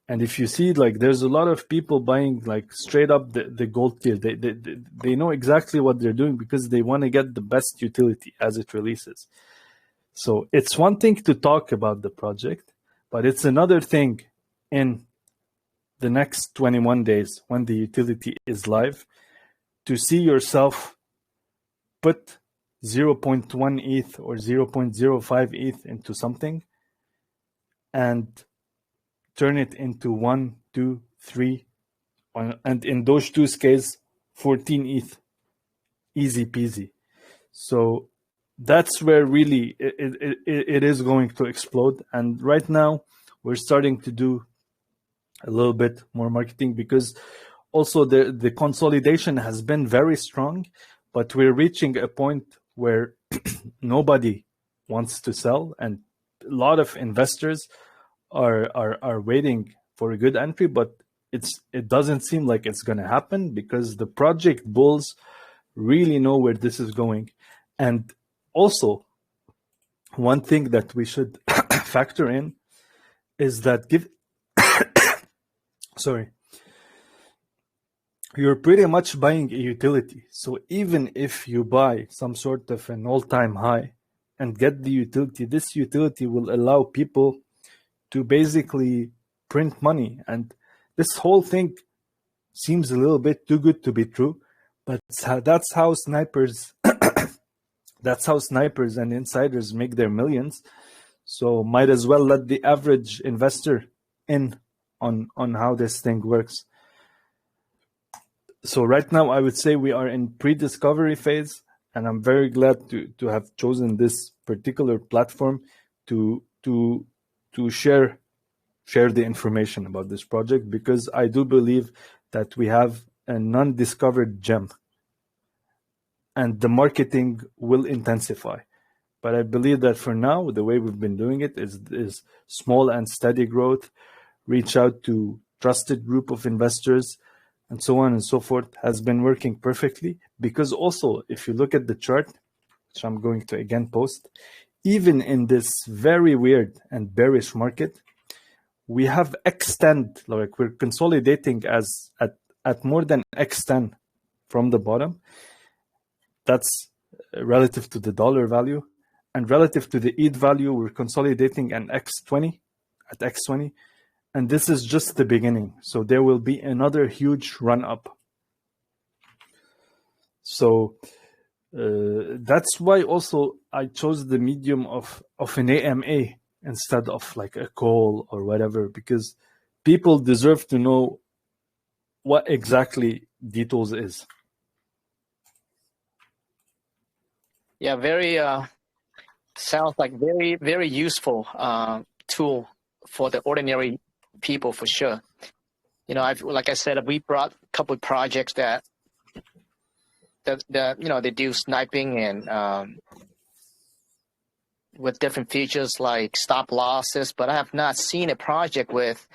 And if you see, like, there's a lot of people buying like straight up the gold tier. They know exactly what they're doing because they want to get the best utility as it releases. So it's one thing to talk about the project, but it's another thing in the next 21 days when the utility is live to see yourself put 0.1 ETH or 0.05 ETH into something and turn it into 1, 2, 3, and in those two scales, 14 ETH, easy peasy. So that's where really it is going to explode. And right now, we're starting to do a little bit more marketing because also the consolidation has been very strong, but we're reaching a point where nobody wants to sell, and a lot of investors are waiting for a good entry, but it doesn't seem like it's going to happen because the project bulls really know where this is going. And also, one thing that we should factor in is that you're pretty much buying a utility. So even if you buy some sort of an all-time high and get the utility, this utility will allow people to basically print money. And this whole thing seems a little bit too good to be true, but that's how snipers and insiders make their millions. So might as well let the average investor in on how this thing works. So right now, I would say we are in pre-discovery phase, and I'm very glad to have chosen this particular platform to share the information about this project, because I do believe that we have a non-discovered gem, and the marketing will intensify. But I believe that for now, the way we've been doing it is small and steady growth, reach out to trusted group of investors, and so on and so forth, has been working perfectly. Because also, if you look at the chart, which I'm going to again post, even in this very weird and bearish market, we have X10, like we're consolidating at more than X10 from the bottom. That's relative to the dollar value. And relative to the ETH value, we're consolidating at X20. And this is just the beginning. So there will be another huge run up. So that's why also I chose the medium of an AMA instead of like a call or whatever, because people deserve to know what exactly DTools is. Yeah, very Sounds like very, very useful tool for the ordinary people for sure. You know, like I said, we brought a couple of projects that you know, they do sniping and with different features like stop losses, but I have not seen a project with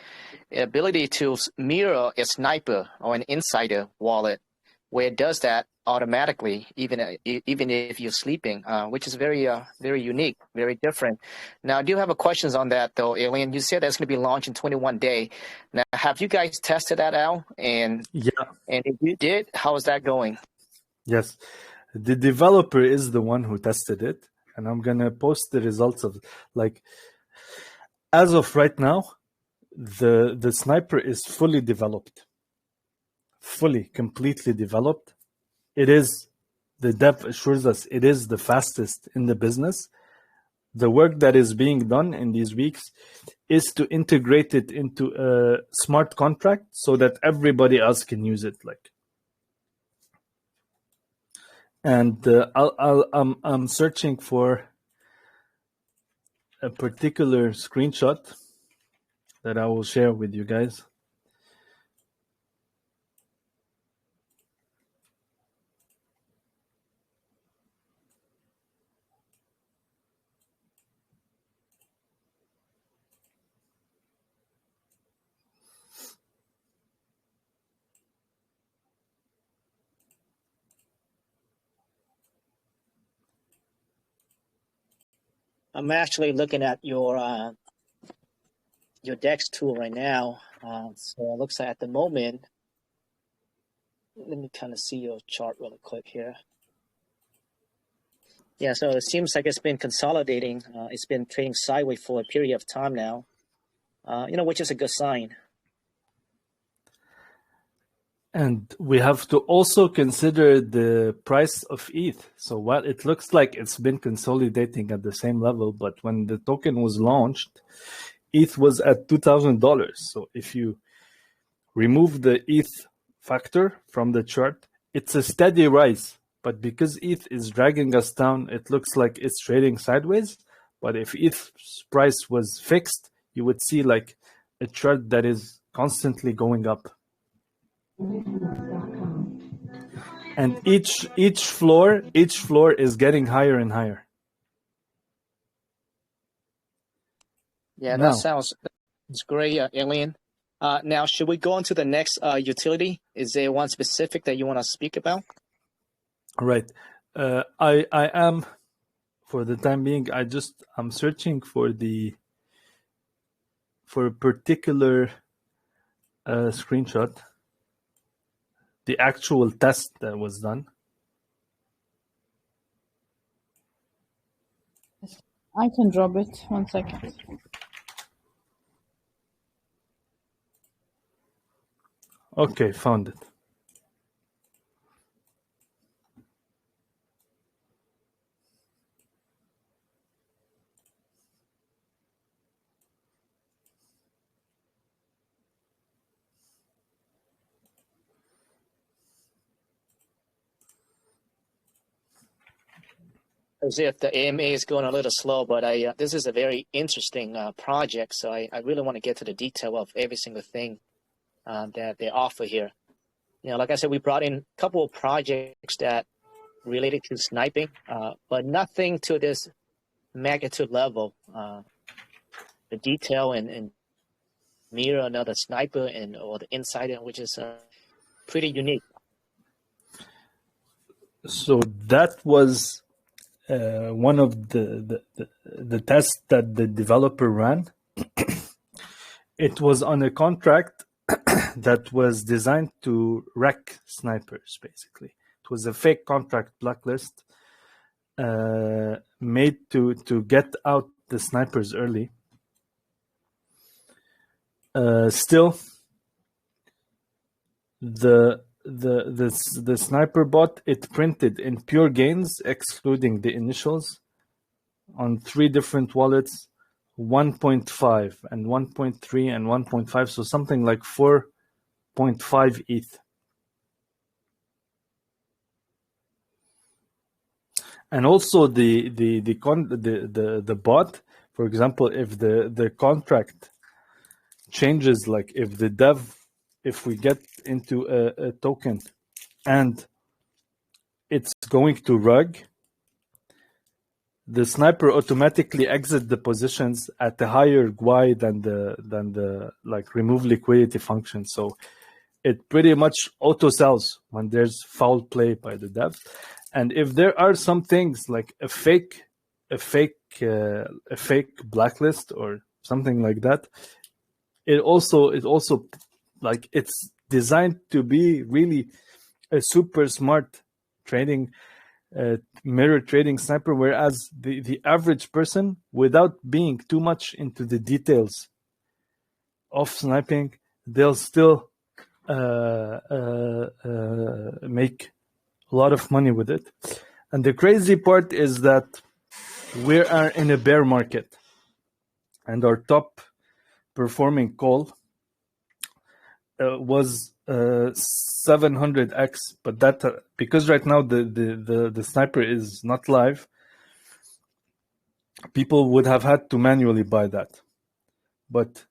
the ability to mirror a sniper or an insider wallet where it does that automatically, even if you're sleeping, which is very unique, very different. Now, I do have a questions on that though, Alien. You said that's going to be launched in 21 day. Now, have you guys tested that out? And if you did, how is that going? Yes, the developer is the one who tested it, and I'm gonna post the results of, like, as of right now, the sniper is fully developed, completely developed. It is, the dev assures us it is the fastest in the business. The work that is being done in these weeks is to integrate it into a smart contract so that everybody else can use it. Like, and I'm searching for a particular screenshot that I will share with you guys. I'm actually looking at your DEX tool right now. So it looks like at the moment, let me kind of see your chart really quick here. Yeah, so it seems like it's been consolidating. It's been trading sideways for a period of time now, you know, which is a good sign. And we have to also consider the price of ETH. So while it looks like it's been consolidating at the same level, but when the token was launched, ETH was at $2,000. So if you remove the ETH factor from the chart, it's a steady rise. But because ETH is dragging us down, it looks like it's trading sideways. But if ETH's price was fixed, you would see like a chart that is constantly going up. And each floor is getting higher and higher. Yeah, that sounds great, Alien. Now, should we go on to the next utility? Is there one specific that you want to speak about? Right. I am, for the time being, I'm searching for a particular screenshot, the actual test that was done. I can drop it. 1 second. Okay, found it. As if the AMA is going a little slow, but this is a very interesting project, so I really want to get to the detail of every single thing that they offer here. You know, like I said, we brought in a couple of projects that related to sniping, but nothing to this magnitude level. The detail and mirror another sniper or the insider, which is pretty unique. So that was one of the tests that the developer ran. It was on a contract that was designed to wreck snipers, basically. It was a fake contract blacklist made to get out the snipers early. Still, the sniper bot, it printed in pure gains, excluding the initials, on 3 different wallets, 1.5 and 1.3 and 1.5, so something like 4.5 ETH. And also the bot, for example, if the contract changes, like if we get into a token and it's going to rug, the sniper automatically exits the positions at a higher GUI than the like remove liquidity function. So it pretty much auto sells when there's foul play by the dev. And if there are some things like a fake blacklist or something like that, it also like it's designed to be really a super smart trading mirror trading sniper, whereas the average person, without being too much into the details of sniping, they'll still make a lot of money with it. And the crazy part is that we are in a bear market, and our top performing call was 700x, but that because right now the sniper is not live, people would have had to manually buy that. But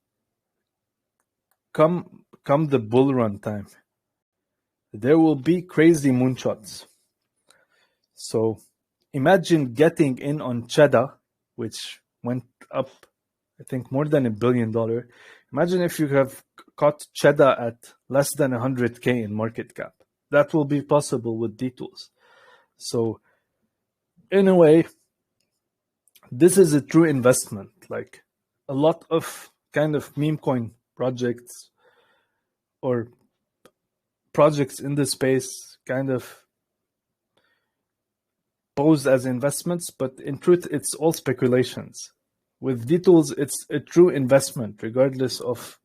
come the bull run time, there will be crazy moonshots. So imagine getting in on Cheddar, which went up, I think, more than $1 billion. Imagine if you have caught Cheddar at less than 100K in market cap. That will be possible with DTools. So in a way, this is a true investment. Like a lot of kind of meme coin projects or projects in the space kind of pose as investments, but in truth, it's all speculations. With DTools, it's a true investment, regardless of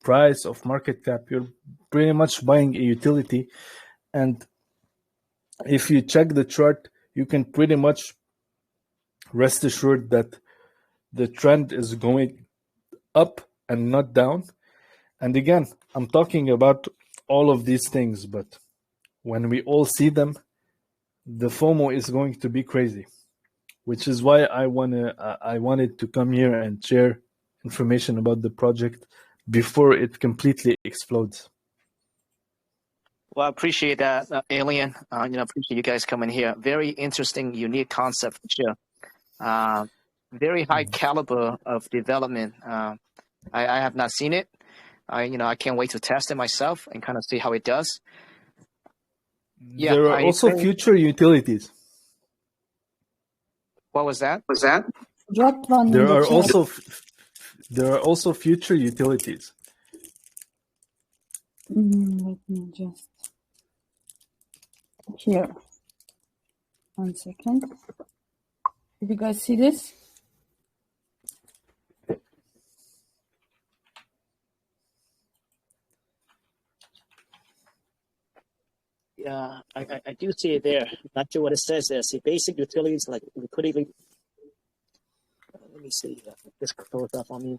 price, of market cap. You're pretty much buying a utility. And if you check the chart, you can pretty much rest assured that the trend is going up and not down. And again, I'm talking about all of these things, but when we all see them, the FOMO is going to be crazy, which is why I wanted to come here and share information about the project before it completely explodes. Well, I appreciate that, Alien. Appreciate you guys coming here. Very interesting, unique concept for sure. Very high caliber of development. I have not seen it. I can't wait to test it myself and kind of see how it does. Yeah, there are also future utilities. What was that? Drop one. There are also future utilities. Let me just here. 1 second. Did you guys see this? Yeah, I do see it there. Not sure what it says there. See, basic utilities like liquidity. Let me see. This close up on me.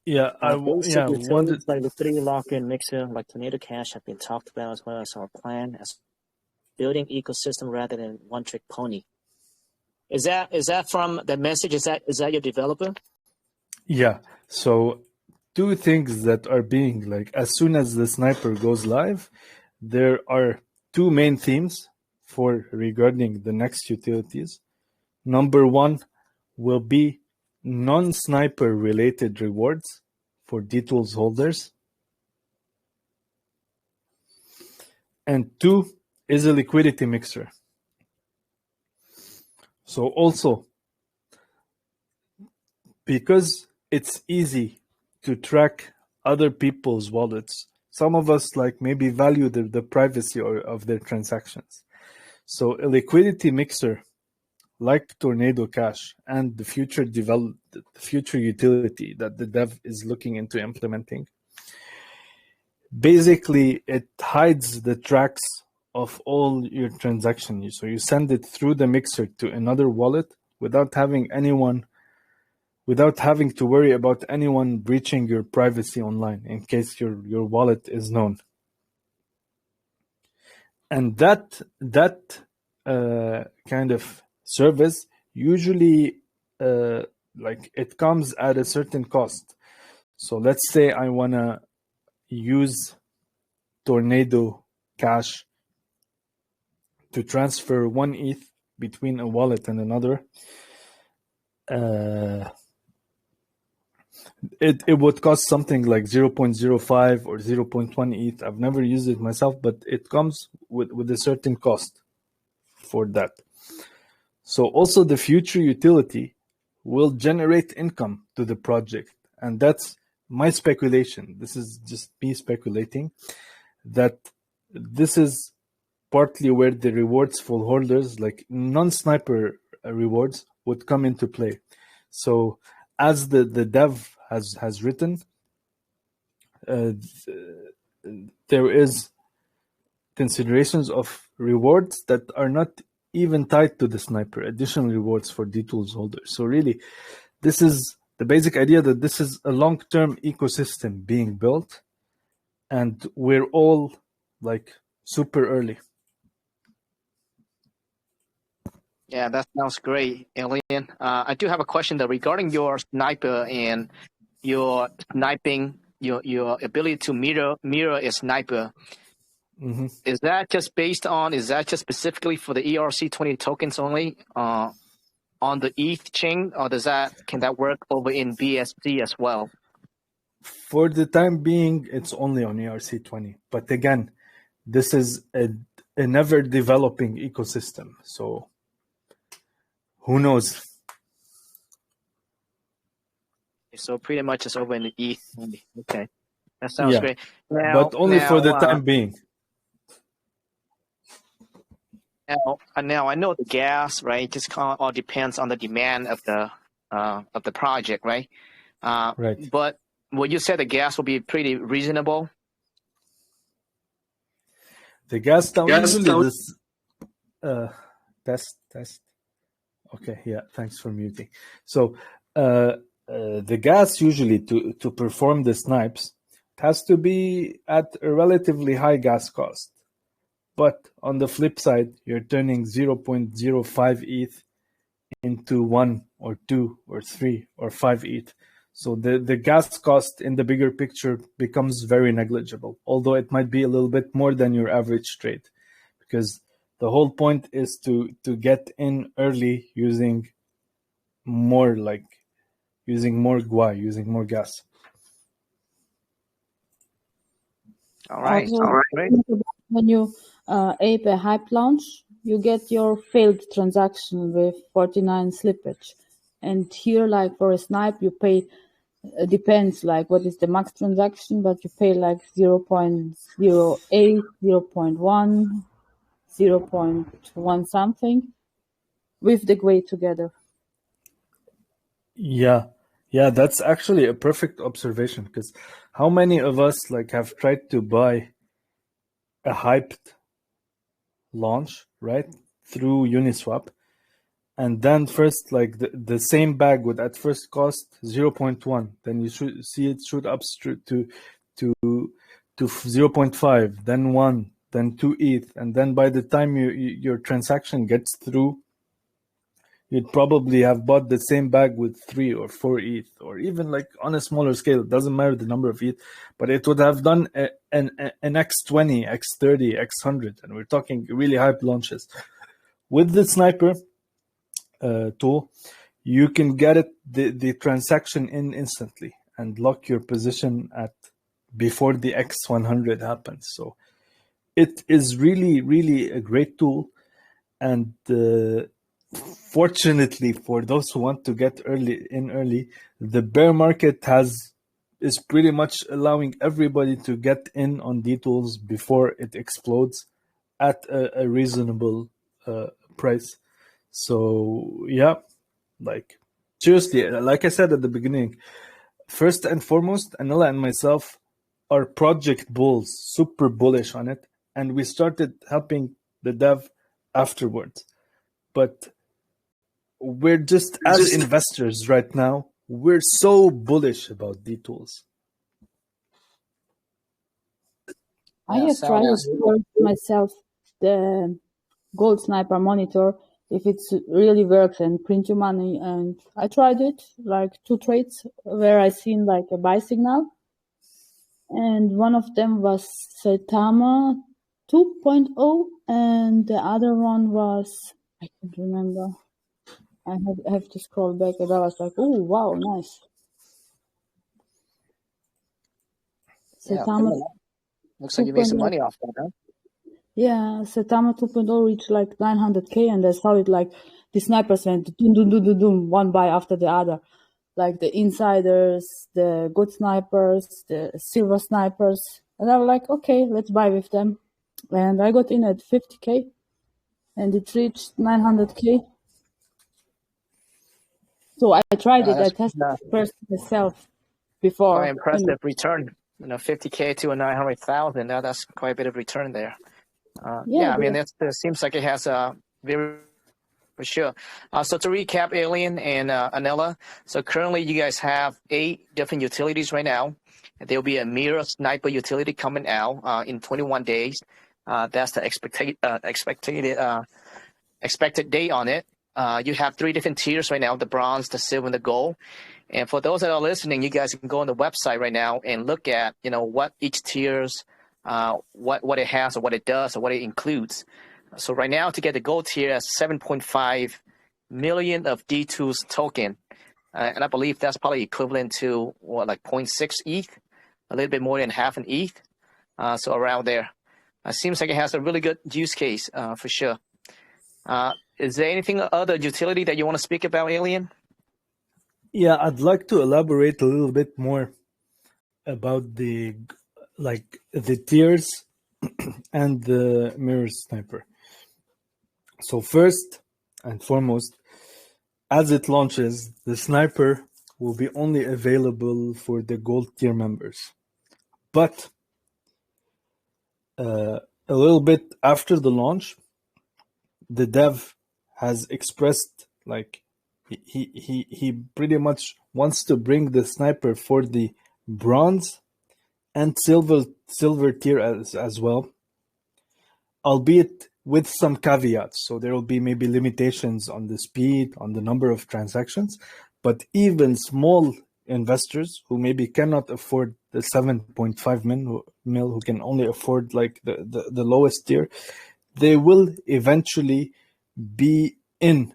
Yeah, utilities like liquidity lock-in mixer, like Tornado Cash, have been talked about as well as our plan as building ecosystem rather than one-trick pony. Is that from the message? Is that your developer? Yeah. So 2 things that are being like, as soon as the sniper goes live, there are 2 main themes regarding the next utilities. Number 1 will be non-sniper related rewards for DTools holders. And 2 is a liquidity mixer. So also, because it's easy to track other people's wallets, some of us like maybe value the privacy of their transactions. So a liquidity mixer like Tornado Cash and the future utility that the dev is looking into implementing, basically it hides the tracks of all your transactions. So you send it through the mixer to another wallet without having to worry about anyone breaching your privacy online in case your wallet is known. And that kind of service, usually like it comes at a certain cost. So let's say I want to use Tornado Cash to transfer 1 ETH between a wallet and another. It would cost something like 0.05 or 0.1 ETH. I've never used it myself, but it comes with a certain cost for that. So also the future utility will generate income to the project. And that's my speculation. This is just me speculating that this is partly where the rewards for holders, like non-sniper rewards, would come into play. So as the dev has written, there is considerations of rewards that are not even tied to the sniper, additional rewards for DTools holders. So really, this is the basic idea, that this is a long-term ecosystem being built, and we're all like super early. Yeah, that sounds great, Alien. I do have a question though regarding your sniper and your sniping, your ability to mirror a sniper. Mm-hmm. Is that just specifically for the ERC20 tokens only on the ETH chain, or can that work over in BSC as well? For the time being, it's only on ERC20. But again, this is a never developing ecosystem. So who knows? So pretty much it's over in the ETH only. Okay, that sounds great. But only for the time being. Now I know the gas, right? It just kind of all depends on the demand of the project, right? Right. But what you said, the gas will be pretty reasonable. The gas down usually this test. Okay, yeah, thanks for muting. So the gas usually to perform the snipes has to be at a relatively high gas cost. But on the flip side, you're turning 0.05 ETH into 1 or 2 or 3 or 5 ETH. So the gas cost in the bigger picture becomes very negligible, although it might be a little bit more than your average trade, because the whole point is to get in early using more GUI, using more gas. All right. When you ape a hype launch, you get your failed transaction with 49 slippage. And here, like for a snipe, you pay, depends like what is the max transaction, but you pay like 0.08, 0.1, 0.1 something with the GUI together. Yeah, that's actually a perfect observation, because how many of us like have tried to buy a hyped launch, right, through Uniswap, and then first like the same bag would at first cost 0.1, then you should see it shoot up to 0.5, then 1, then 2 ETH, and then by the time your transaction gets through, you'd probably have bought the same bag with 3 or 4 ETH, or even like on a smaller scale. It doesn't matter the number of ETH, but it would have done an X20, X30, X100, and we're talking really hype launches. With the sniper tool, you can get it the transaction in instantly and lock your position at before the X100 happens. So it is really, really a great tool, and fortunately for those who want to get early, the bear market is pretty much allowing everybody to get in on DTools before it explodes at a reasonable price. So yeah, like seriously, like I said at the beginning, first and foremost, Anila and myself are project bulls, super bullish on it, and we started helping the dev afterwards. But we're just as investors right now, we're so bullish about DTools. I have tried myself the Gold Sniper monitor if it really works and print your money. And I tried it, like 2 trades where I seen like a buy signal. And one of them was Saitama 2.0 and the other one was, I can't remember. I have to scroll back, and I was like, oh, wow, nice. Yeah, Saitama looks like you made some 2.0. money off that, huh? Yeah, Saitama 2.0 reached like 900K, and I saw it like the snipers went doom, doom, doom, doom, doom, one buy after the other. Like the insiders, the good snipers, the silver snipers. And I was like, okay, let's buy with them. And I got in at 50K, and it reached 900K. So I tried it. I That's tested first myself before. quite impressive return. 50K to a 900,000. That's quite a bit of return there. Yeah, I mean, it seems like it has a very, for sure. So to recap, Alien and Anela, so currently you guys have 8 different utilities right now. There'll be a mirror sniper utility coming out in 21 days. That's the expected date on it. You have 3 different tiers right now: the bronze, the silver, and the gold. And for those that are listening, you guys can go on the website right now and look at, what each tiers, what it has or what it does or what it includes. So right now, to get the gold tier, is 7.5 million of DTools token. And I believe that's probably equivalent to like 0.6 ETH, a little bit more than half an ETH. So around there. Seems like it has a really good use case for sure. Is there anything other utility that you want to speak about, Alien? Yeah, I'd like to elaborate a little bit more about the tiers and the mirror sniper. So first and foremost, as it launches, the sniper will be only available for the gold tier members. But a little bit after the launch, the dev has expressed like he pretty much wants to bring the sniper for the bronze and silver tier as well, albeit with some caveats. So there will be maybe limitations on the speed, on the number of transactions, but even small investors who maybe cannot afford the 7.5 mil, who can only afford like the lowest tier, they will eventually be in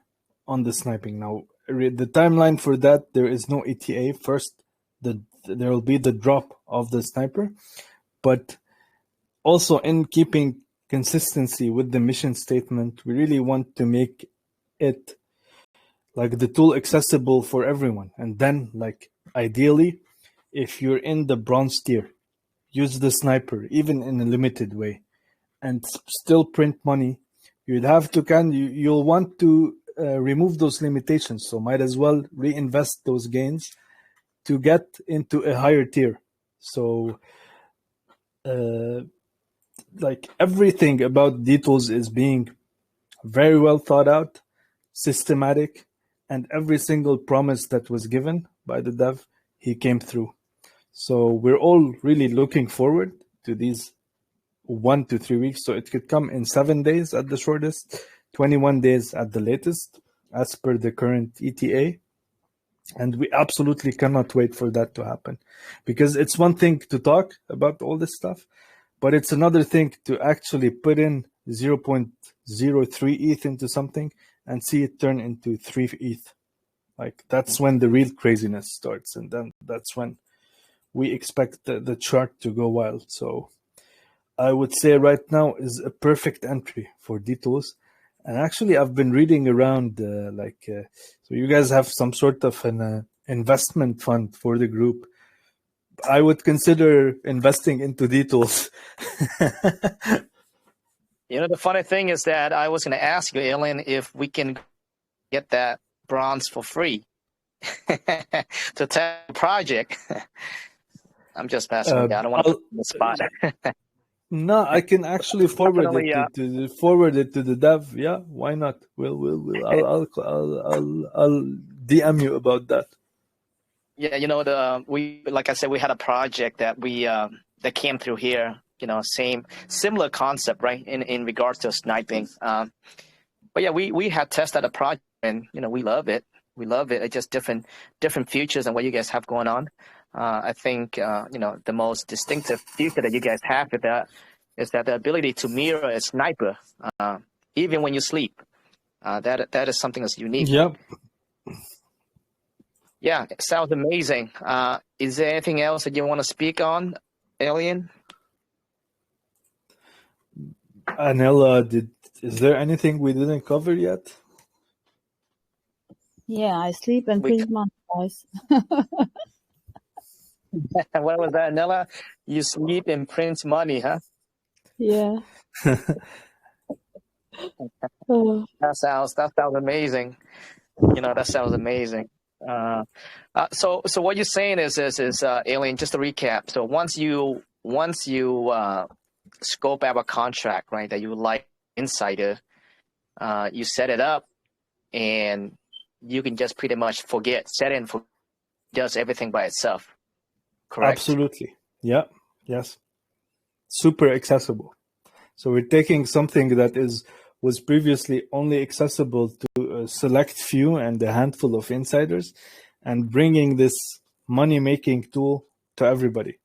on the sniping. Now, the timeline for that, there is no ETA. First, there will be the drop of the sniper, but also in keeping consistency with the mission statement, we really want to make it like the tool accessible for everyone. And then, like, ideally, if you're in the bronze tier, use the sniper, even in a limited way, and still print money. You'd have to you'll want to remove those limitations. So might as well reinvest those gains to get into a higher tier. So like everything about DTools is being very well thought out, systematic, and every single promise that was given by the dev, he came through. So we're all really looking forward to these 1 to 3 weeks. So it could come in 7 days at the shortest, 21 days at the latest, as per the current ETA. And we absolutely cannot wait for that to happen, because it's one thing to talk about all this stuff, but it's another thing to actually put in 0.03 ETH into something and see it turn into 3 ETH. Like, that's when the real craziness starts. And then that's when we expect the chart to go wild. So I would say right now is a perfect entry for DTools. And actually, I've been reading around, so you guys have some sort of an investment fund for the group. I would consider investing into DTools. The funny thing is that I was going to ask you, Alien, if we can get that bronze for free to test the project. I'm just passing it down. I don't want to put in the spot. No, I can actually forward it to the dev. Yeah, why not? I'll DM you about that. Yeah, like I said, we had a project that that came through here. Similar concept, right? In regards to sniping. But yeah, we have tested a project, and we love it. We love it. It's just different features and what you guys have going on. I think the most distinctive feature that you guys have is that the ability to mirror a sniper, even when you sleep. That is something that's unique. Yep. Yeah, it sounds amazing. Is there anything else that you want to speak on, Alien? Anela, is there anything we didn't cover yet? Yeah, I sleep and print money, guys. What was that, Nella? You sleep and print money, huh? Yeah. Oh. That sounds amazing. That sounds amazing. So what you're saying is Alien, just to recap. So once you scope out a contract, right, that you like insider, you set it up, and you can just pretty much does everything by itself. Correct? Absolutely. Yeah. Yes. Super accessible. So we're taking something that was previously only accessible to a select few and a handful of insiders, and bringing this money-making tool to everybody.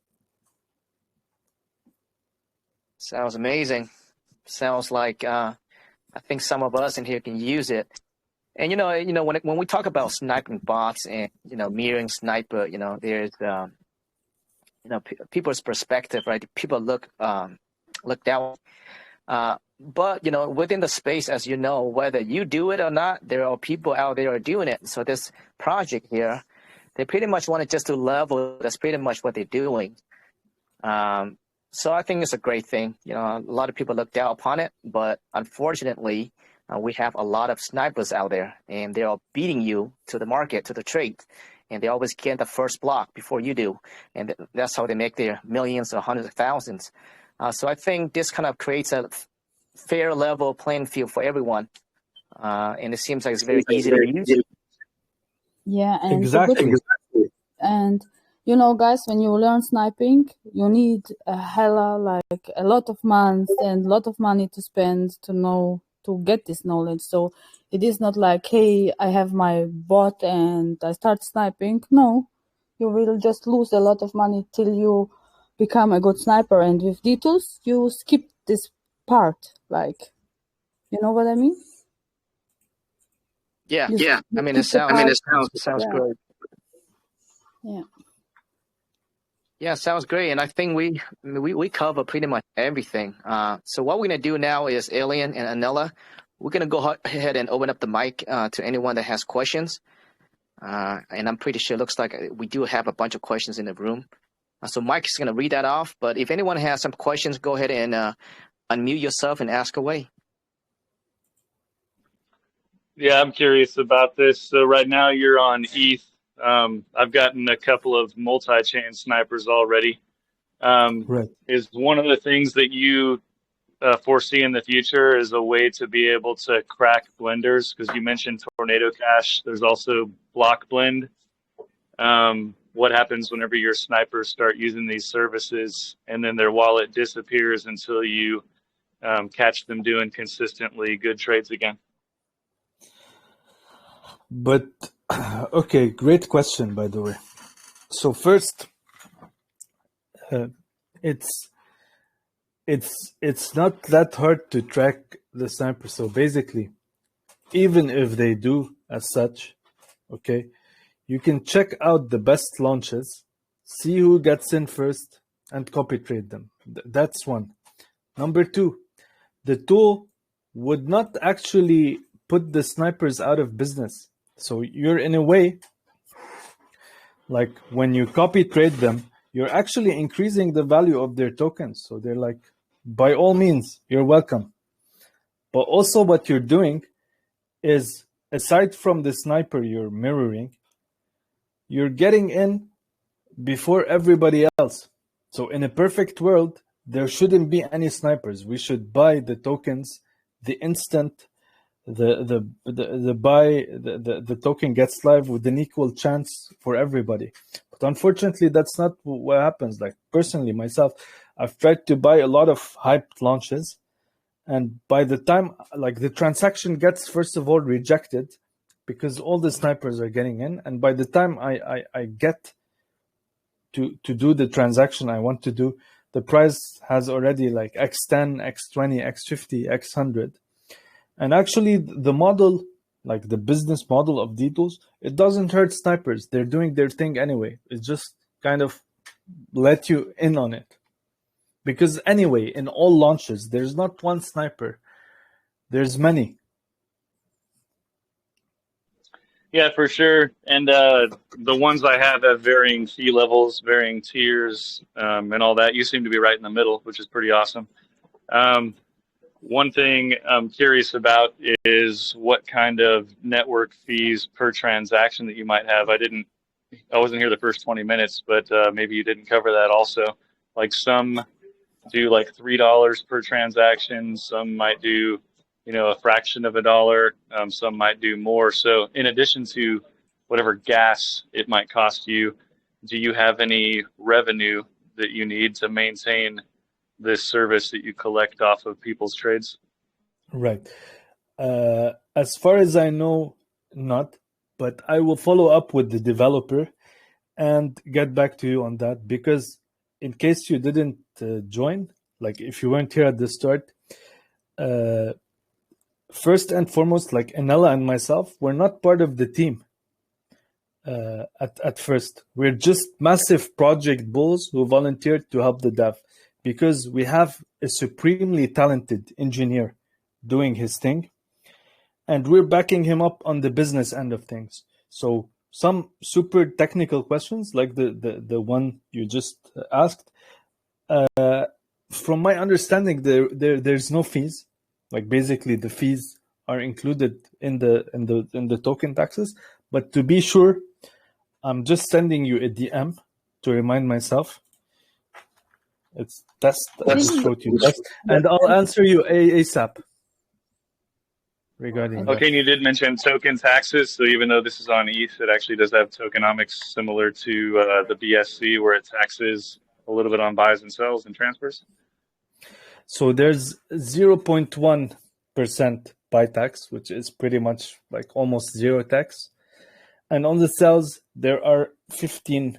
Sounds amazing. Sounds like I think some of us in here can use it. And when we talk about sniping bots and mirroring sniper, there's people's perspective, right? People look down. But within the space, as whether you do it or not, there are people out there are doing it. So this project here, they pretty much want it just to level. That's pretty much what they're doing. So I think it's a great thing. A lot of people look down upon it, but unfortunately, we have a lot of snipers out there, and they are beating you to the market, to the trade, and they always get the first block before you do, and that's how they make their millions or hundreds of thousands. So I think this kind of creates a fair level playing field for everyone, and it seems like it's very easy to use. Yeah, and exactly. And guys, when you learn sniping, you need a lot of months and a lot of money to spend to get this knowledge. So it is not like, hey, I have my bot and I start sniping. No, you will just lose a lot of money till you become a good sniper. And with DTools, you skip this part. You know what I mean? Yeah. I mean, it sounds great. Yeah. Yeah, sounds great. And I think we cover pretty much everything. So what we're going to do now is Alien and Anela, we're going to go ahead and open up the mic to anyone that has questions. And I'm pretty sure it looks like we do have a bunch of questions in the room. So Mike is going to read that off. But if anyone has some questions, go ahead and unmute yourself and ask away. Yeah, I'm curious about this. So right now you're on ETH. I've gotten a couple of multi-chain snipers already. Right. Is one of the things that you foresee in the future is a way to be able to crack blenders? Because you mentioned Tornado Cash. There's also Block Blend. What happens whenever your snipers start using these services and then their wallet disappears until you catch them doing consistently good trades again? But okay, great question, by the way. So first, it's not that hard to track the sniper. So basically, even if they do as such, okay, you can check out the best launches, see who gets in first, and copy trade them. That's one. Number two, the tool would not actually put the snipers out of business. So you're in a way, like when you copy trade them, you're actually increasing the value of their tokens. So they're like, by all means, you're welcome. But also what you're doing is, aside from the sniper you're mirroring, you're getting in before everybody else. So in a perfect world, there shouldn't be any snipers. We should buy the tokens the instant the token gets live, with an equal chance for everybody. But unfortunately, that's not what happens. Like personally, myself, I've tried to buy a lot of hyped launches, And by the time like the transaction gets first of all rejected because all the snipers are getting in, and by the time I get to do the transaction I want to do, the price has already like x10, x20, x50, x100. And actually the model, like the business model of DTools, it doesn't hurt snipers. They're doing their thing anyway. It just kind of let you in on it. Because anyway, in all launches, there's not one sniper. There's many. Yeah, for sure. And the ones I have varying fee levels, varying tiers, and all that. You seem to be right in the middle, which is pretty awesome. One thing I'm curious about is what kind of network fees per transaction that you might have. I wasn't here the first 20 minutes, but maybe you didn't cover that also. Like some do like $3 per transaction. Some might do, a fraction of a dollar. Some might do more. So in addition to whatever gas it might cost you, do you have any revenue that you need to maintain this service that you collect off of people's trades? Right. As far as I know, not, but I will follow up with the developer and get back to you on that, because in case you didn't join, like if you weren't here at the start, first and foremost, like Enella and myself, we're not part of the team. At first, we're just massive project bulls who volunteered to help the dev, because we have a supremely talented engineer doing his thing, and we're backing him up on the business end of things. So some super technical questions like the one you just asked, from my understanding, there's no fees. Like basically the fees are included in the token taxes. But to be sure, I'm just sending you a DM to remind myself. It's test. I just wrote you test, and I'll answer you ASAP regarding that. Okay, and you did mention token taxes. So even though this is on ETH, it actually does have tokenomics similar to the BSC, where it taxes a little bit on buys and sells and transfers. So there's 0.1% buy tax, which is pretty much like almost zero tax. And on the sales, there are 15%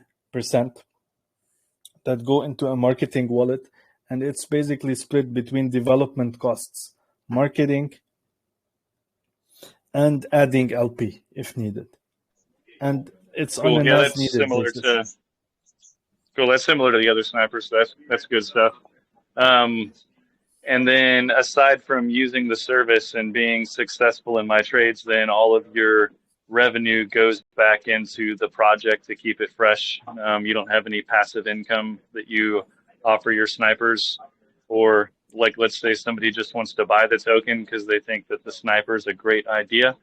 that go into a marketing wallet. And it's basically split between development costs, marketing, and adding LP if needed. And it's cool. on Yeah, an that's as-needed similar basis. That's similar to the other snipers. So that's good stuff. And then aside from using the service and being successful in my trades, then all of your revenue goes back into the project to keep it fresh. You don't have any passive income that you offer your snipers, or like, let's say somebody just wants to buy the token because they think that the sniper is a great idea,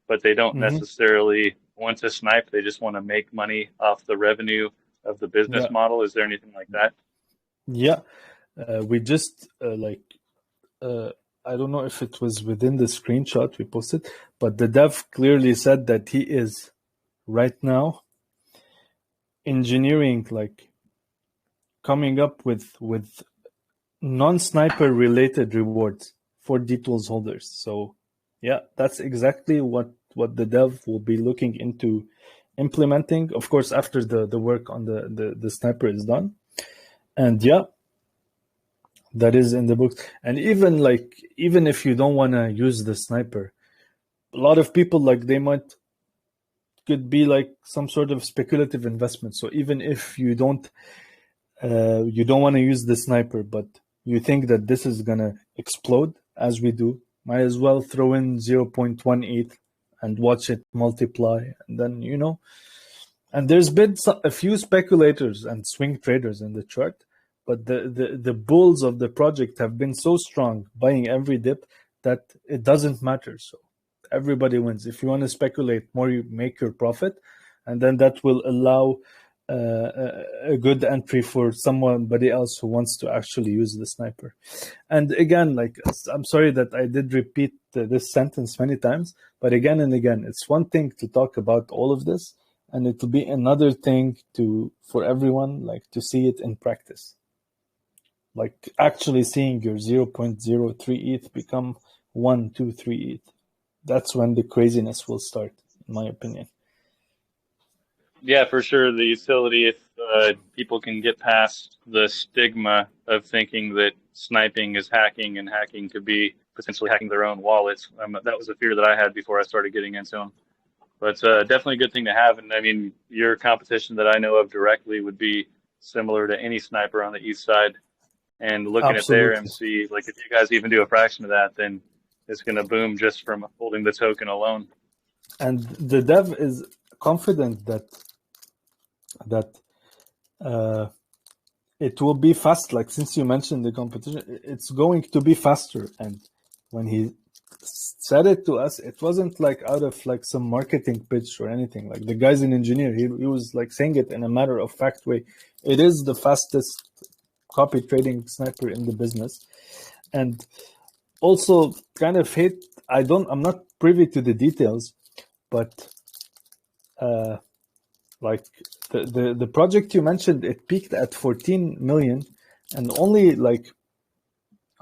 but they don't necessarily want to snipe. They just want to make money off the revenue of the business model. Is there anything like that? Yeah. We just I don't know if it was within the screenshot we posted, but the dev clearly said that he is right now engineering, like coming up with non-sniper related rewards for DTools holders. So yeah, that's exactly what the dev will be looking into implementing, of course, after the work on the sniper is done. And yeah, that is in the books. And even if you don't want to use the sniper, a lot of people, like, they could be like some sort of speculative investment. So even if you don't want to use the sniper, but you think that this is gonna explode as we do, might as well throw in 0.18 and watch it multiply, and then And there's been a few speculators and swing traders in the chart, but the bulls of the project have been so strong, buying every dip, that it doesn't matter. So everybody wins. If you want to speculate more, you make your profit, and then that will allow a good entry for somebody else who wants to actually use the sniper. And again, like, I'm sorry that I did repeat this sentence many times, but again and again, it's one thing to talk about all of this, and it will be another thing for everyone, like, to see it in practice. like actually seeing your 0.03 ETH become 1, 2, 3 ETH. That's when the craziness will start, in my opinion. Yeah, for sure. The utility, if people can get past the stigma of thinking that sniping is hacking and hacking could be potentially hacking their own wallets. That was a fear that I had before I started getting into them. But definitely a good thing to have. And I mean, your competition that I know of directly would be similar to any sniper on the east side. And looking at their Absolutely. MC, like if you guys even do a fraction of that, then it's going to boom just from holding the token alone. And the dev is confident that it will be fast. Like, since you mentioned the competition, it's going to be faster. And when he said it to us, it wasn't like out of like some marketing pitch or anything. Like, the guy's an engineer. He was like saying it in a matter of fact way. It is the fastest copy trading sniper in the business. And also kind of I'm not privy to the details, but like the project you mentioned, it peaked at 14 million and only like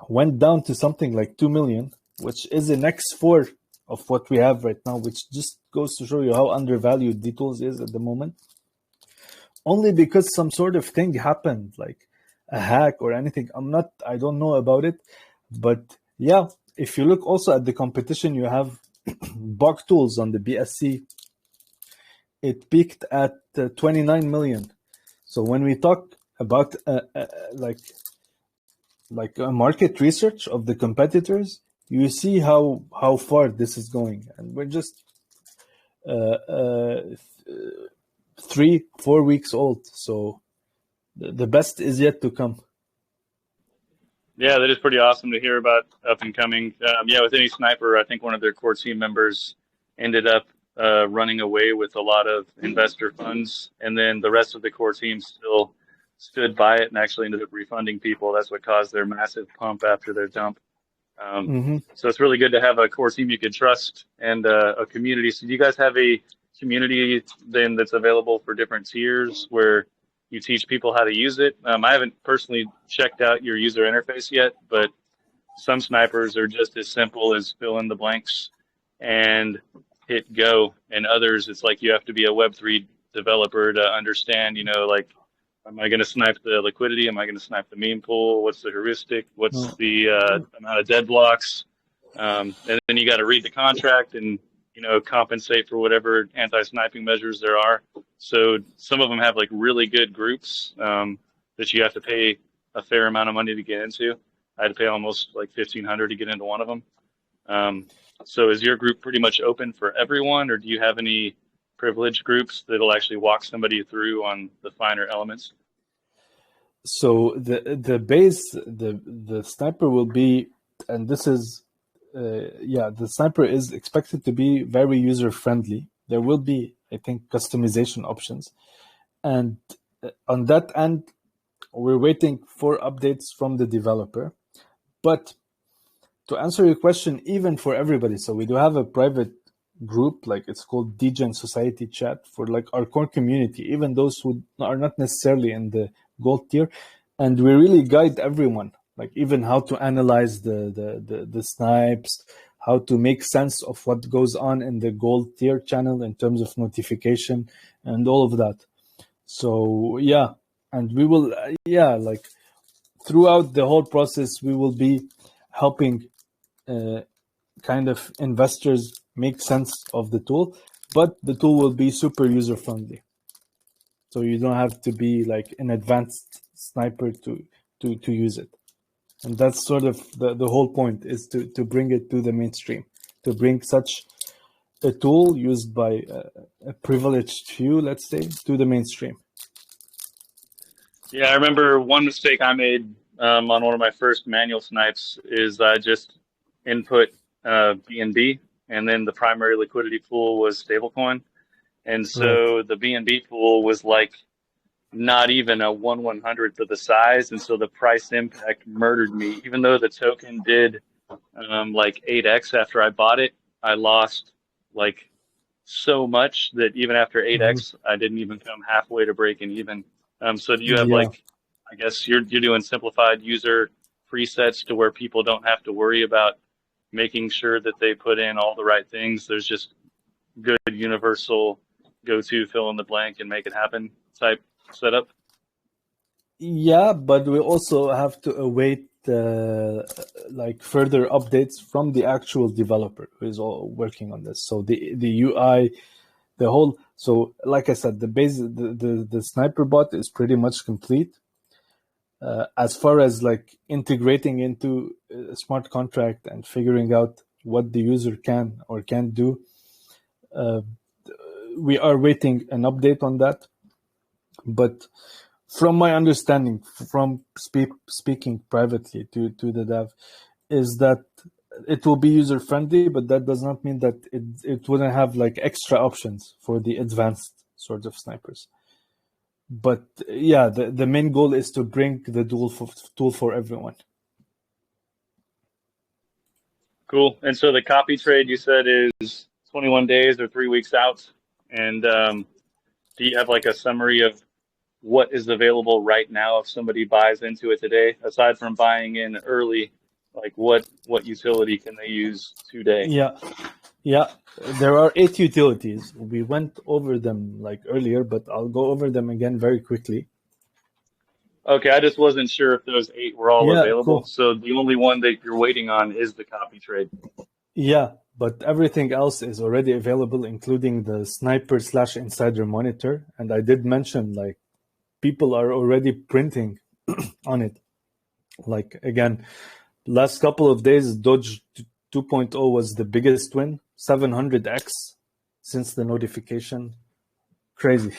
went down to something like 2 million, which is an X4 of what we have right now, which just goes to show you how undervalued DTools is at the moment. Only because some sort of thing happened, like a hack or anything. I don't know about it, but yeah, if you look also at the competition, you have bug tools on the BSC. It peaked at 29 million. So when we talk about like a market research of the competitors, you see how far this is going, and we're just 3-4 weeks old. So the best is yet to come. Yeah, that is pretty awesome to hear about up and coming. Yeah, with any sniper, I think one of their core team members ended up running away with a lot of investor funds, and then the rest of the core team still stood by it and actually ended up refunding people. That's what caused their massive pump after their dump. So it's really good to have a core team you can trust and a community. So do you guys have a community then that's available for different tiers where you teach people how to use it? I haven't personally checked out your user interface yet, but some snipers are just as simple as fill in the blanks and hit go. And others, it's like you have to be a Web3 developer to understand, like, am I going to snipe the liquidity? Am I going to snipe the meme pool? What's the heuristic? What's the amount of dead blocks? And then you got to read the contract and, compensate for whatever anti-sniping measures there are. So some of them have like really good groups that you have to pay a fair amount of money to get into. I had to pay almost like $1,500 to get into one of them. So is your group pretty much open for everyone, or do you have any privileged groups that'll actually walk somebody through on the finer elements? So the base, the sniper will be, and this is the sniper is expected to be very user friendly. There will be, I think, customization options, and on that end, we're waiting for updates from the developer. But to answer your question, even for everybody, so we do have a private group, like it's called Degen Society Chat, for like our core community, even those who are not necessarily in the gold tier, and we really guide everyone, like even how to analyze the snipes, how to make sense of what goes on in the gold tier channel in terms of notification and all of that. So yeah, and we will like throughout the whole process we will be helping kind of investors make sense of the tool, but the tool will be super user friendly. So you don't have to be like an advanced sniper to use it. And that's sort of the whole point, is to bring it to the mainstream, to bring such a tool used by a privileged few, let's say, to the mainstream. Yeah, I remember one mistake I made on one of my first manual snipes is I just input BNB, and then the primary liquidity pool was stablecoin. And so the BNB pool was like not even a 1/100th of the size. And so the price impact murdered me. Even though the token did like 8x after I bought it, I lost like so much that even after 8x, I didn't even come halfway to breaking even. So do you have like I guess you're doing simplified user presets to where people don't have to worry about making sure that they put in all the right things. There's just good universal go-to fill in the blank and make it happen type setup. Yeah, but we also have to await like further updates from the actual developer who is all working on this. So the UI, the whole. So like I said, the sniper bot is pretty much complete. As far as like integrating into a smart contract and figuring out what the user can or can't do, we are waiting an update on that. But from my understanding, from speaking privately to the dev, is that it will be user friendly, but that does not mean that it wouldn't have like extra options for the advanced sort of snipers. But yeah, the main goal is to bring the tool for everyone. Cool. And so the copy trade you said is 21 days or 3 weeks out. And do you have like a summary of what is available right now if somebody buys into it today, aside from buying in early? Like what utility can they use today? Yeah, there are 8 utilities. We went over them like earlier, but I'll go over them again very quickly. Okay, I just wasn't sure if those 8 were all available. Cool. So the only one that you're waiting on is the copy trade. Yeah, but everything else is already available, including the sniper/insider monitor. And I did mention like people are already printing on it. Like again, last couple of days, Doge 2.0 was the biggest win, 700x since the notification. Crazy.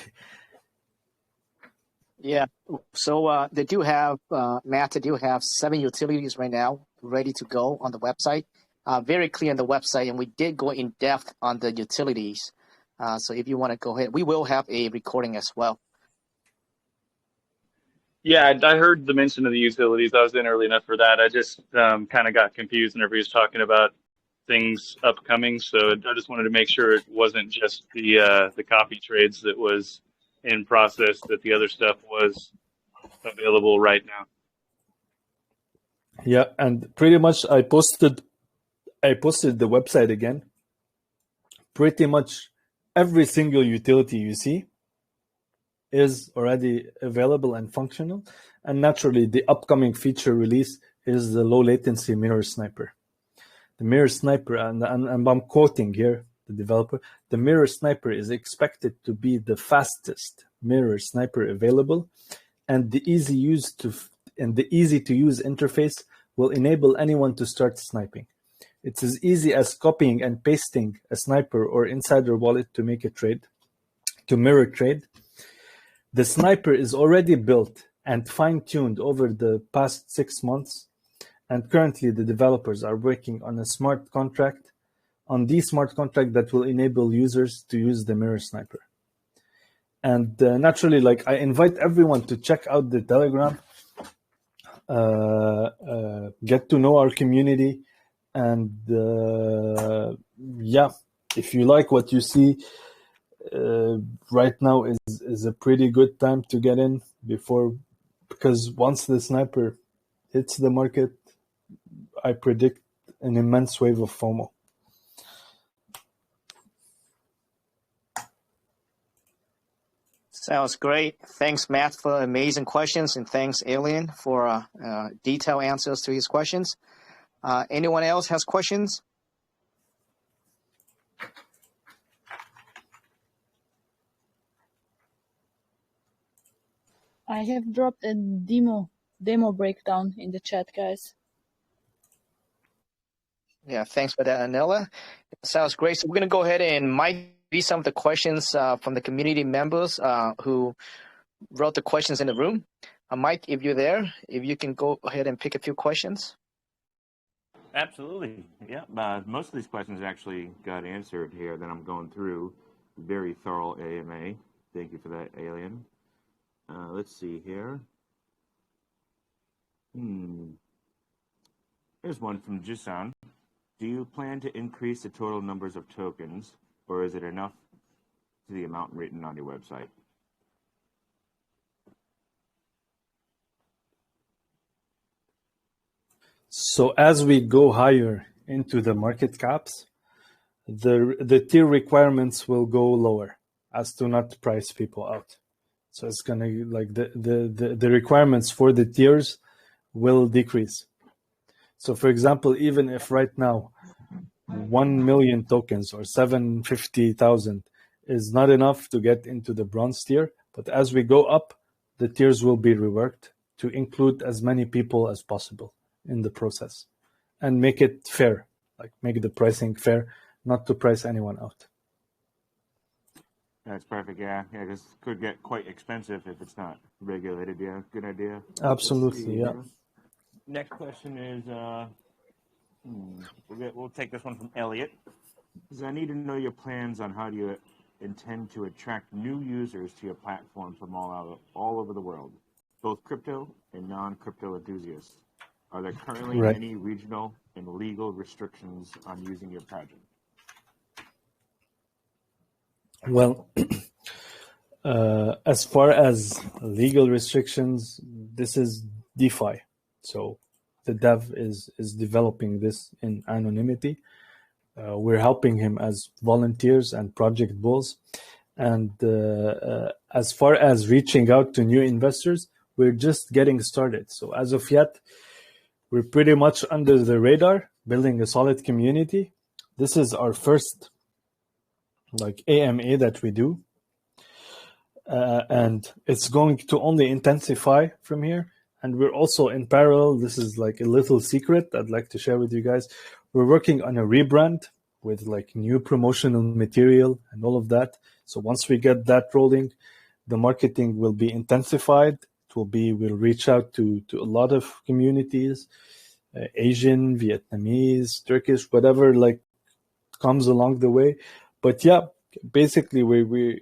Yeah. So they do have, Matt, they do have 7 utilities right now ready to go on the website. Very clear on the website, and we did go in depth on the utilities. So if you want to go ahead, we will have a recording as well. Yeah, I heard the mention of the utilities. I was in early enough for that. I just kind of got confused whenever he was talking about things upcoming. So I just wanted to make sure it wasn't just the copy trades that was in process, that the other stuff was available right now. Yeah, and pretty much I posted the website again. Pretty much every single utility you see is already available and functional. And naturally, the upcoming feature release is the low latency mirror sniper. The mirror sniper, and I'm quoting here the developer, the mirror sniper is expected to be the fastest mirror sniper available, and the easy to use interface will enable anyone to start sniping. It's as easy as copying and pasting a sniper or insider wallet to make a trade, to mirror trade. The sniper is already built and fine-tuned over the past 6 months, and currently the developers are working on the smart contract that will enable users to use the mirror sniper. And naturally, like I invite everyone to check out the Telegram, get to know our community, and yeah, if you like what you see, right now is a pretty good time to get in because once the sniper hits the market, I predict an immense wave of FOMO. Sounds great. Thanks, Matt, for amazing questions, and thanks, Alien, for detailed answers to his questions. Anyone else has questions? I have dropped a demo breakdown in the chat, guys. Yeah, thanks for that, Anela. Sounds great. So we're going to go ahead and might read some of the questions from the community members who wrote the questions in the room. Mike, if you're there, if you can go ahead and pick a few questions. Absolutely. Yeah. Most of these questions actually got answered here that I'm going through. Very thorough AMA. Thank you for that, Alien. Let's see here. Here's one from Jisan. Do you plan to increase the total numbers of tokens, or is it enough to the amount written on your website? So as we go higher into the market caps, the tier requirements will go lower as to not price people out. So it's gonna like the requirements for the tiers will decrease. So for example, even if right now 1 million tokens or 750,000 is not enough to get into the bronze tier, but as we go up, the tiers will be reworked to include as many people as possible in the process and make it fair, like make the pricing fair, not to price anyone out. That's perfect. Yeah, because it could get quite expensive if it's not regulated. Yeah, good idea. Absolutely, yeah. Next question is, we'll take this one from Elliot. I need to know your plans on how do you intend to attract new users to your platform from all over the world, both crypto and non-crypto enthusiasts. Are there currently any regional and legal restrictions on using your project? Well, as far as legal restrictions, this is DeFi. So the dev is developing this in anonymity. We're helping him as volunteers and project bulls. And as far as reaching out to new investors, we're just getting started. So as of yet, we're pretty much under the radar, building a solid community. This is our first like AMA that we do. And it's going to only intensify from here. And we're also in parallel, this is like a little secret I'd like to share with you guys. We're working on a rebrand with like new promotional material and all of that. So once we get that rolling, the marketing will be intensified. We'll reach out to a lot of communities, Asian, Vietnamese, Turkish, whatever like comes along the way. But yeah, basically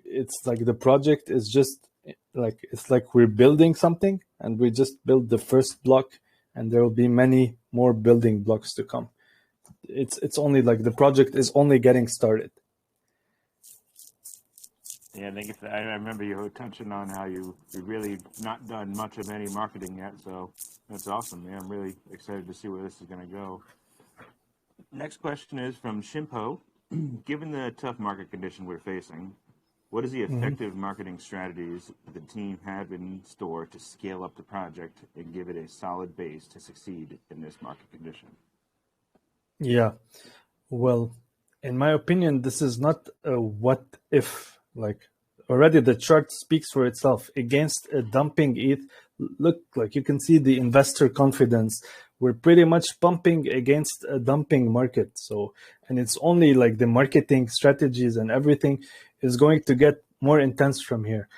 it's like the project is just like, it's like we're building something and we just built the first block and there will be many more building blocks to come. It's only like the project is only getting started. Yeah, thank you for that. I remember you were touching on how you really not done much of any marketing yet, so that's awesome, man. I'm really excited to see where this is going to go. Next question is from Shimpo. Given the tough market condition we're facing, what is the effective marketing strategies the team have in store to scale up the project and give it a solid base to succeed in this market condition? Yeah, well, in my opinion, this is not a what if. Like already the chart speaks for itself. Against a dumping ETH, look, like you can see the investor confidence. We're pretty much pumping against a dumping market. So, and it's only like the marketing strategies and everything is going to get more intense from here.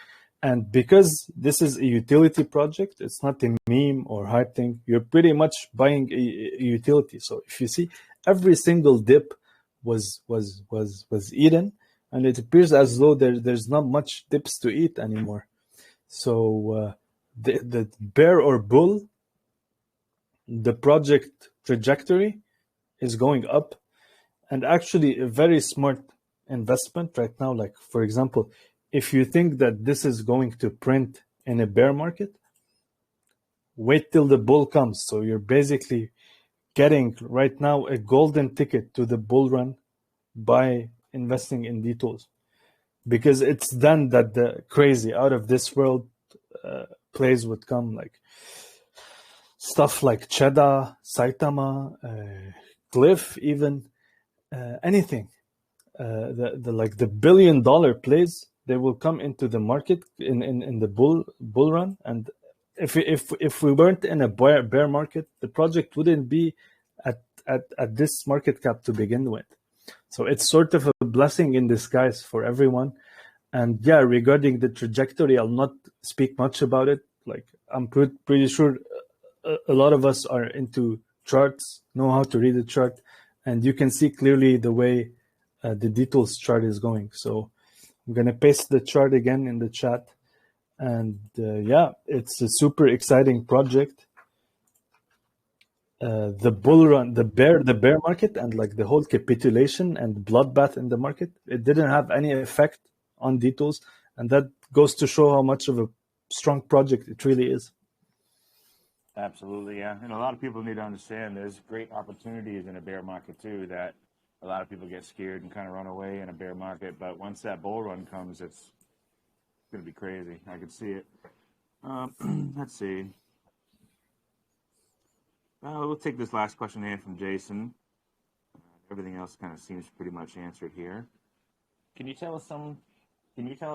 And because this is a utility project, it's not a meme or hype thing. You're pretty much buying a utility. So if you see, every single dip was eaten. And it appears as though there's not much dips to eat anymore. So the bear or bull, the project trajectory is going up. And actually a very smart investment right now. Like, for example, if you think that this is going to print in a bear market, wait till the bull comes. So you're basically getting right now a golden ticket to the bull run by investing in DTools, because it's then that the crazy out of this world plays would come, like stuff like Cheddar, Saitama, Glyph, even anything. The $1 billion plays, they will come into the market in the bull run. And if we weren't in a bear market, the project wouldn't be at this market cap to begin with. So it's sort of a blessing in disguise for everyone. And yeah, regarding the trajectory, I'll not speak much about it. Like, I'm pretty sure a lot of us are into charts, know how to read the chart, and you can see clearly the way the DTools chart is going. So I'm going to paste the chart again in the chat. And yeah, it's a super exciting project. The bull run, the bear market, and like the whole capitulation and bloodbath in the market, it didn't have any effect on DTools, and that goes to show how much of a strong project it really is. Absolutely, yeah. And a lot of people need to understand there's great opportunities in a bear market too, that a lot of people get scared and kind of run away in a bear market. But once that bull run comes, it's going to be crazy. I can see it. Let's see. We'll take this last question here from Jason. Everything else kind of seems pretty much answered here. Can you tell us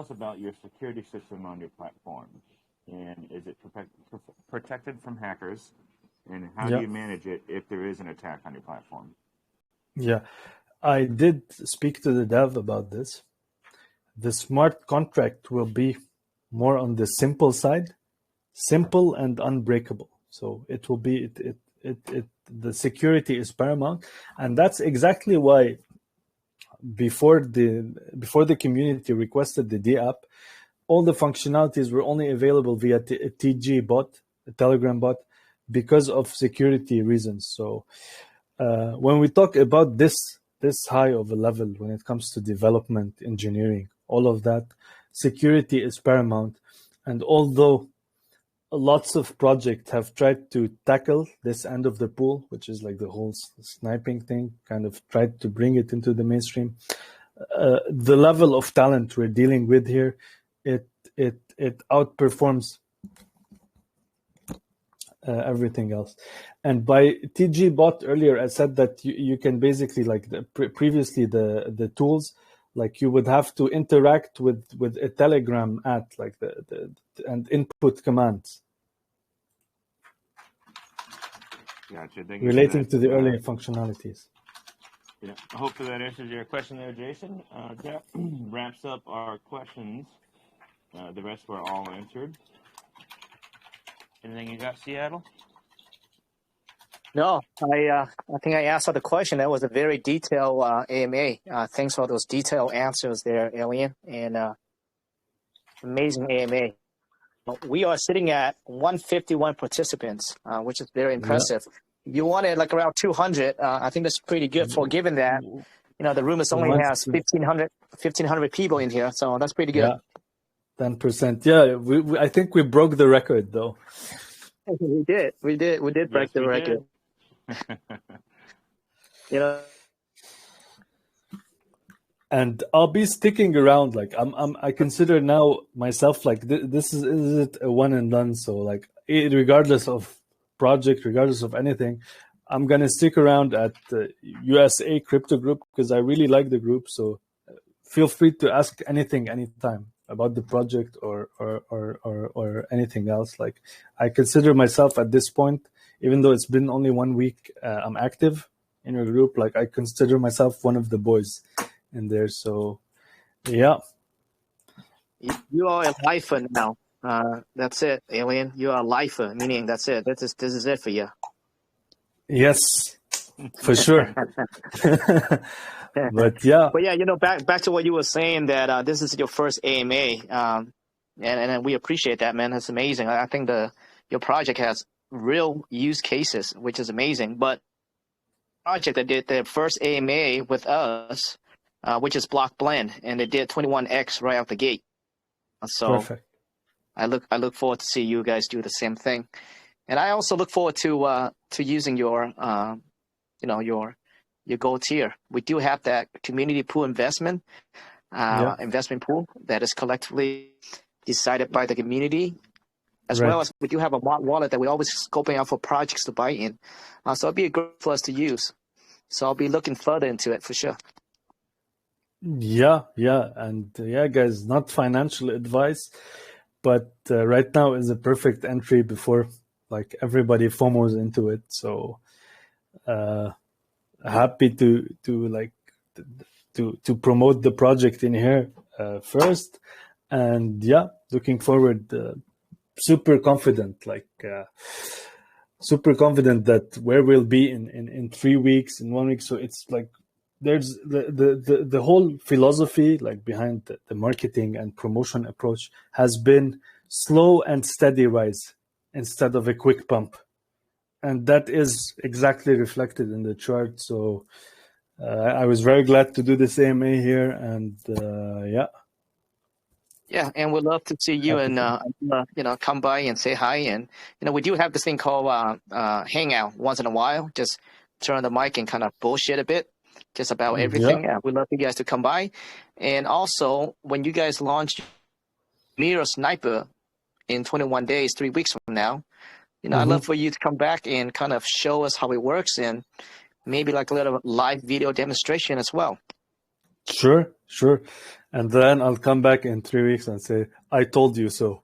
about your security system on your platform? And is it protected from hackers? And how do you manage it if there is an attack on your platform? Yeah, I did speak to the dev about this. The smart contract will be more on the simple side, simple and unbreakable. So it will be the security is paramount, and that's exactly why before the community requested the D app, all the functionalities were only available via a TG bot, a Telegram bot, because of security reasons. So when we talk about this high of a level, when it comes to development, engineering, all of that, security is paramount. And although lots of projects have tried to tackle this end of the pool, which is like the whole sniping thing, kind of tried to bring it into the mainstream, the level of talent we're dealing with here, it outperforms everything else. And by TG bot earlier, I said that you can basically, like previously the tools, like you would have to interact with a Telegram like and input commands. Gotcha. Relating to the earlier functionalities. Yeah, hopefully that answers your question there, Jason. That wraps up our questions. The rest were all answered. Anything you got, Seattle? No, I think I asked all the question. That was a very detailed AMA. Thanks for those detailed answers there, Alien, and amazing AMA. We are sitting at 151 participants, which is very impressive. Yeah. You wanted like around 200. I think that's pretty good for given that, the room is only has 1,500 people in here. So that's pretty good. Yeah. 10%. Yeah, I think we broke the record though. We did break the record. And I'll be sticking around. Like I consider now myself like this is it a one and done. So like regardless of project, regardless of anything, I'm gonna stick around at the USA Crypto Group because I really like the group. So feel free to ask anything anytime about the project or anything else. Like I consider myself at this point, even though it's been only 1 week, I'm active in your group. Like I consider myself one of the boys in there. So yeah. You are a lifer now. That's it, Alien. You are a lifer, meaning that's it. This is it for you. Yes, for sure. But yeah, back to what you were saying, that this is your first AMA, and we appreciate that, man. That's amazing. I think your project has real use cases, which is amazing. But project that did their first AMA with us, which is Block Blend, and they did 21x right out the gate. So perfect. I look forward to see you guys do the same thing, and I also look forward to using your your gold tier. We do have that community pool investment pool that is collectively decided by the community, as well as we do have a wallet that we're always scoping out for projects to buy in. So it'll be a great for us to use. So I'll be looking further into it for sure. Yeah. And guys, not financial advice, but right now is a perfect entry before like everybody FOMOs into it. So happy to promote the project in here first, and looking forward. Super confident that where we'll be in 3 weeks, in 1 week. So it's like there's the whole philosophy like behind the marketing and promotion approach has been slow and steady rise instead of a quick pump. And that is exactly reflected in the chart. So I was very glad to do this AMA here, and Yeah, and we'd love to see you Happy and to. come by and say hi. And we do have this thing called Hangout once in a while. Just turn on the mic and kind of bullshit a bit, just about Yeah. everything. Yeah, we'd love you guys to come by. And also, when you guys launch Mirror Sniper in 21 days, 3 weeks from now, I'd love for you to come back and kind of show us how it works and maybe like a little live video demonstration as well. Sure. And then I'll come back in 3 weeks and say, I told you so.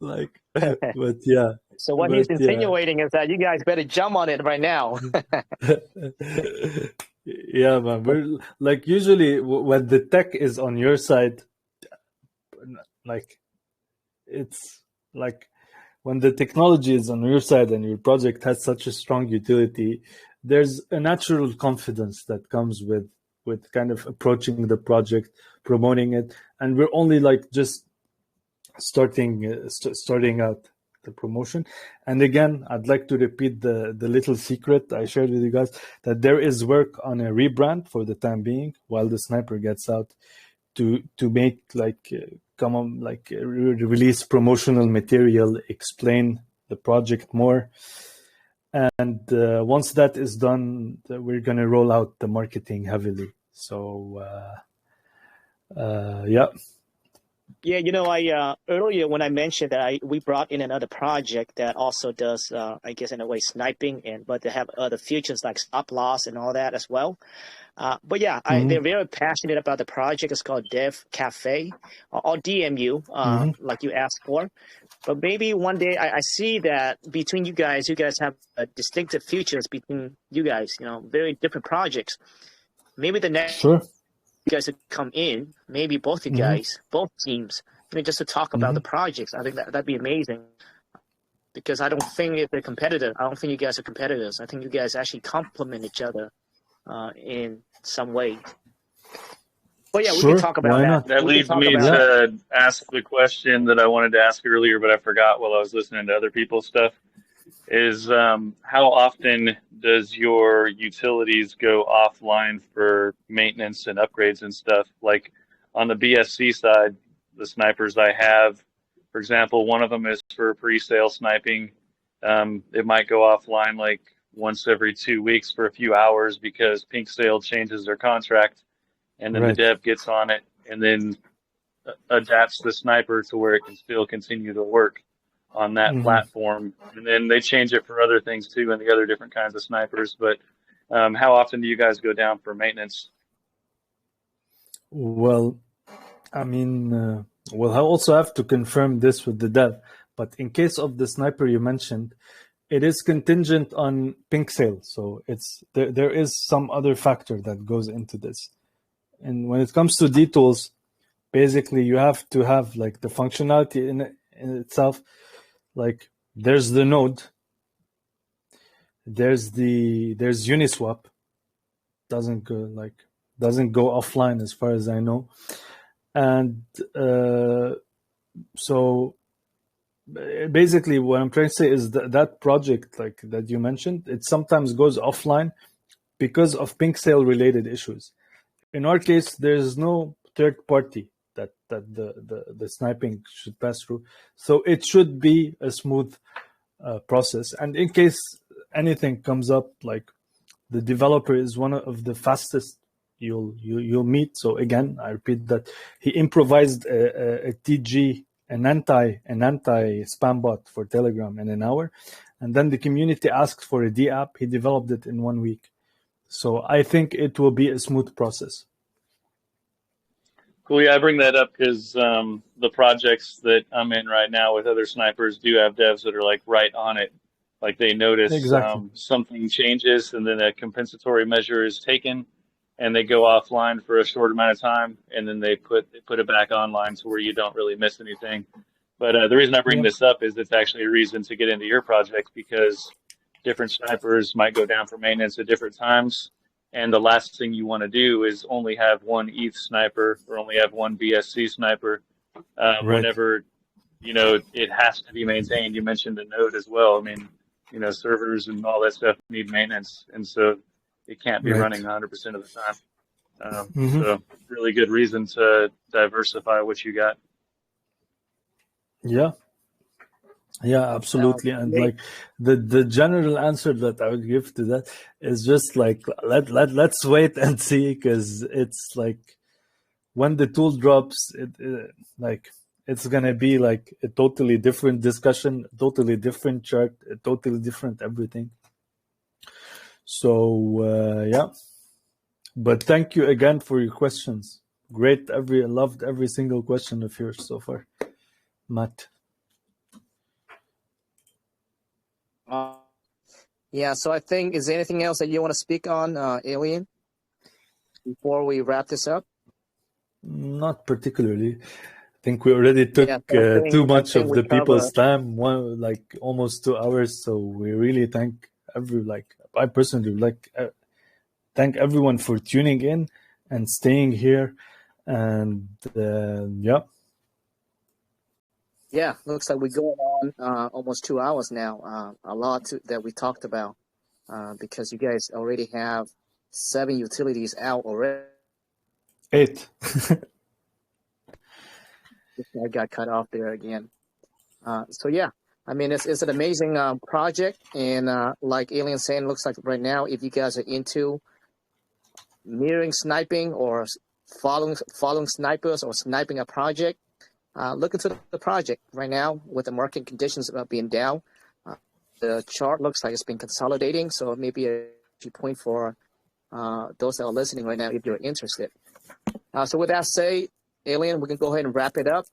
Like, but yeah. So what he's insinuating is that you guys better jump on it right now. Yeah, man. We're like, usually when the tech is on your side, like, it's like when the technology is on your side and your project has such a strong utility, there's a natural confidence that comes with kind of approaching the project, promoting it, and we're only like just starting out the promotion. And again, I'd like to repeat the little secret I shared with you guys, that there is work on a rebrand for the time being while the Sniper gets out, to make like release promotional material, explain the project more. And once that is done, we're going to roll out the marketing heavily. So, yeah. Yeah, I earlier when I mentioned that we brought in another project that also does, I guess in a way, sniping, but they have other features like stop loss and all that as well. But yeah, they're very passionate about the project. It's called Dev Cafe or DMU, like you asked for. But maybe one day I see that between you guys have distinctive features between you guys, very different projects. Maybe the next you guys would come in, maybe both you guys, both teams, just to talk about the projects. I think that'd be amazing. Because I don't think they're competitive. I don't think you guys are competitors. I think you guys actually complement each other in some way. But yeah, we can talk about that. That leads me to ask the question that I wanted to ask earlier, but I forgot while I was listening to other people's stuff, is how often does your utilities go offline for maintenance and upgrades and stuff? Like on the BSC side, the snipers I have, for example, one of them is for pre-sale sniping. It might go offline like once every 2 weeks for a few hours because Pink Sale changes their contract, and then the dev gets on it and then adapts the sniper to where it can still continue to work on that platform. And then they change it for other things too and the other different kinds of snipers. But how often do you guys go down for maintenance? Well, I mean, we'll also have to confirm this with the dev. But in case of the sniper you mentioned, it is contingent on Pink Sale. So there is some other factor that goes into this. And when it comes to DTools, basically you have to have like the functionality in itself. Like there's the node, there's Uniswap, doesn't go offline as far as I know, and so basically what I'm trying to say is that project like that you mentioned, it sometimes goes offline because of Pink Sale related issues. In our case, there's no third party that the sniping should pass through, so it should be a smooth process. And in case anything comes up, like the developer is one of the fastest you'll meet. So again, I repeat that he improvised a TG, an anti spam bot for Telegram in an hour, and then the community asked for a D app. He developed it in 1 week. So I think it will be a smooth process. Cool. Yeah, I bring that up because the projects that I'm in right now with other snipers do have devs that are like right on it. Like they notice something changes and then a compensatory measure is taken and they go offline for a short amount of time and then they put it back online to where you don't really miss anything. But the reason I bring this up is it's actually a reason to get into your project because different snipers might go down for maintenance at different times. And the last thing you want to do is only have one ETH sniper or only have one BSC sniper whenever, it has to be maintained. You mentioned the node as well. I mean, servers and all that stuff need maintenance. And so it can't be running 100% of the time. So really good reason to diversify what you got. Yeah. Yeah, absolutely. And like the general answer that I would give to that is just like let's wait and see, because it's like when the tool drops, like it's gonna be like a totally different discussion, totally different chart, a totally different everything. So yeah, but thank you again for your questions. Great, loved every single question of yours so far, Matt. Yeah, so I think, is there anything else that you want to speak on, Alien, before we wrap this up? Not particularly. I think we already took too much of the people's time, like almost 2 hours. So we really thank I personally thank everyone for tuning in and staying here. And yeah. Yeah, looks like we're going on almost 2 hours now. A lot that we talked about because you guys already have 7 utilities out already. 8. I got cut off there again. So yeah, I mean, it's an amazing project, and like Alien saying, looks like right now, if you guys are into mirroring sniping or following snipers or sniping a project, look into the project right now with the market conditions being down. The chart looks like it's been consolidating, so maybe a point for those that are listening right now if you're interested. So with that said, Alien, we can go ahead and wrap it up.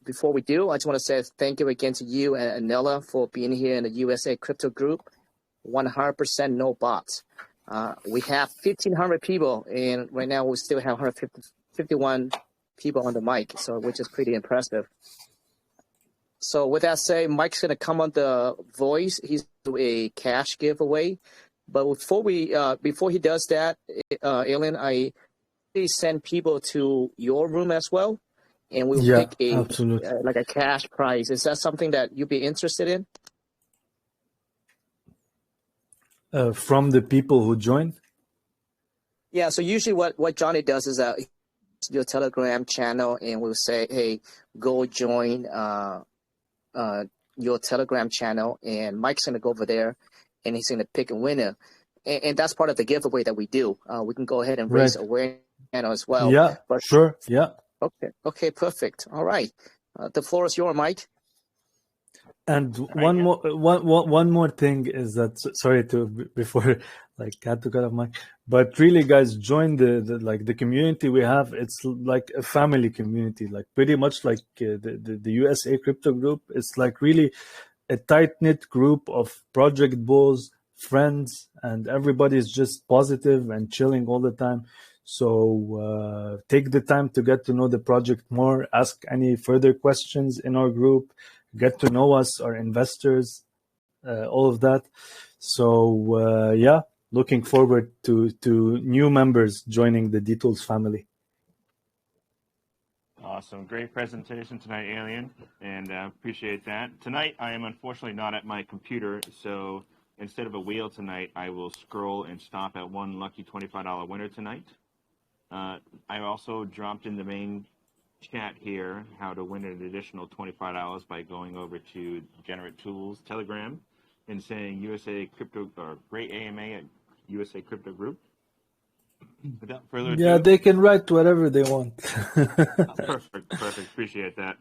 Before we do, I just want to say thank you again to you and Nella for being here in the USA Crypto Group. 100% no bots. We have 1,500 people, and right now we still have 151 people on the mic, so which is pretty impressive. So with that said, Mike's gonna come on the voice. He's doing a cash giveaway, but before he does that, Alien, I send people to your room as well, and we'll pick like a cash prize. Is that something that you'd be interested in? From the people who join? Yeah, so usually what Johnny does is your Telegram channel, and we'll say, hey, go join your Telegram channel, and Mike's going to go over there, and he's going to pick a winner. And that's part of the giveaway that we do. We can go ahead and raise awareness as well. Yeah, sure, yeah. Okay, perfect. All right. The floor is yours, Mike. And one more thing is that, sorry before like had to cut off Mike, but really guys, join the community we have. It's like a family community, like pretty much like the USA Crypto Group. It's like really a tight-knit group of project bulls, friends, and everybody's just positive and chilling all the time. So take the time to get to know the project more, ask any further questions in our group, get to know us, our investors, all of that. So yeah, looking forward to new members joining the DTools family. Awesome. Great presentation tonight, Alien, and appreciate that. Tonight, I am unfortunately not at my computer, so instead of a wheel tonight, I will scroll and stop at one lucky $25 winner tonight. I also dropped in the main chat here how to win an additional $25 by going over to Degenerate Tools Telegram and saying USA Crypto or Great AMA at USA Crypto Group. Without further ado, yeah, they can write whatever they want. Perfect. Appreciate that.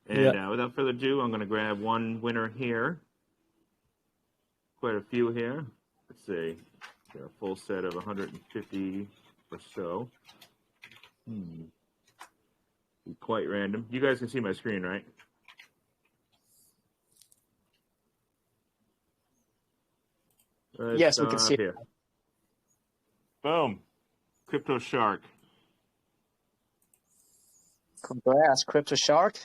And without further ado, I'm going to grab one winner here. Quite a few here. Let's see. Got a full set of 150 or so. Quite random. You guys can see my screen, right? Yes, we can see it. Boom. Crypto Shark. Congrats, Crypto Shark.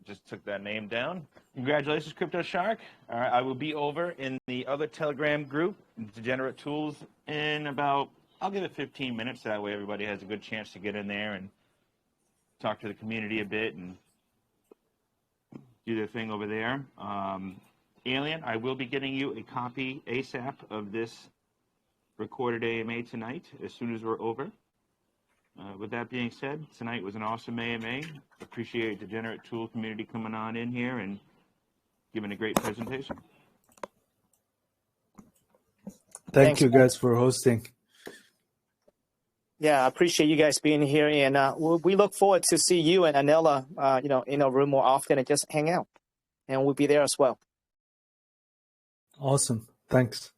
Just took that name down. Congratulations, Crypto Shark. All right, I will be over in the other Telegram group, Degenerate Tools, in about, I'll give it 15 minutes. That way everybody has a good chance to get in there and talk to the community a bit and do their thing over there. Alien, I will be getting you a copy ASAP of this recorded AMA tonight as soon as we're over. With that being said, tonight was an awesome AMA. Appreciate the Degenerate Tool community coming on in here and giving a great presentation. Thank you guys for hosting. Yeah, I appreciate you guys being here, and we look forward to see you and Anela, in our room more often and just hang out, and we'll be there as well. Awesome. Thanks.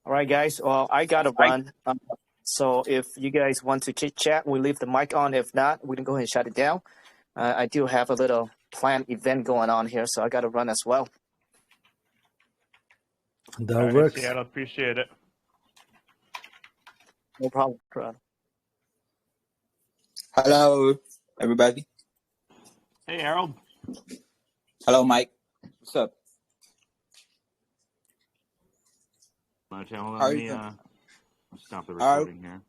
All right, guys. Well, I gotta run. So if you guys want to chit chat, we leave the mic on. If not, we can go ahead and shut it down. I do have a little planned event going on here, so I gotta run as well. That works. Seattle, appreciate it. No problem. Hello, everybody. Hey, Harold. Hello, Mike. What's up? Hold on, let me stop the How are- recording here.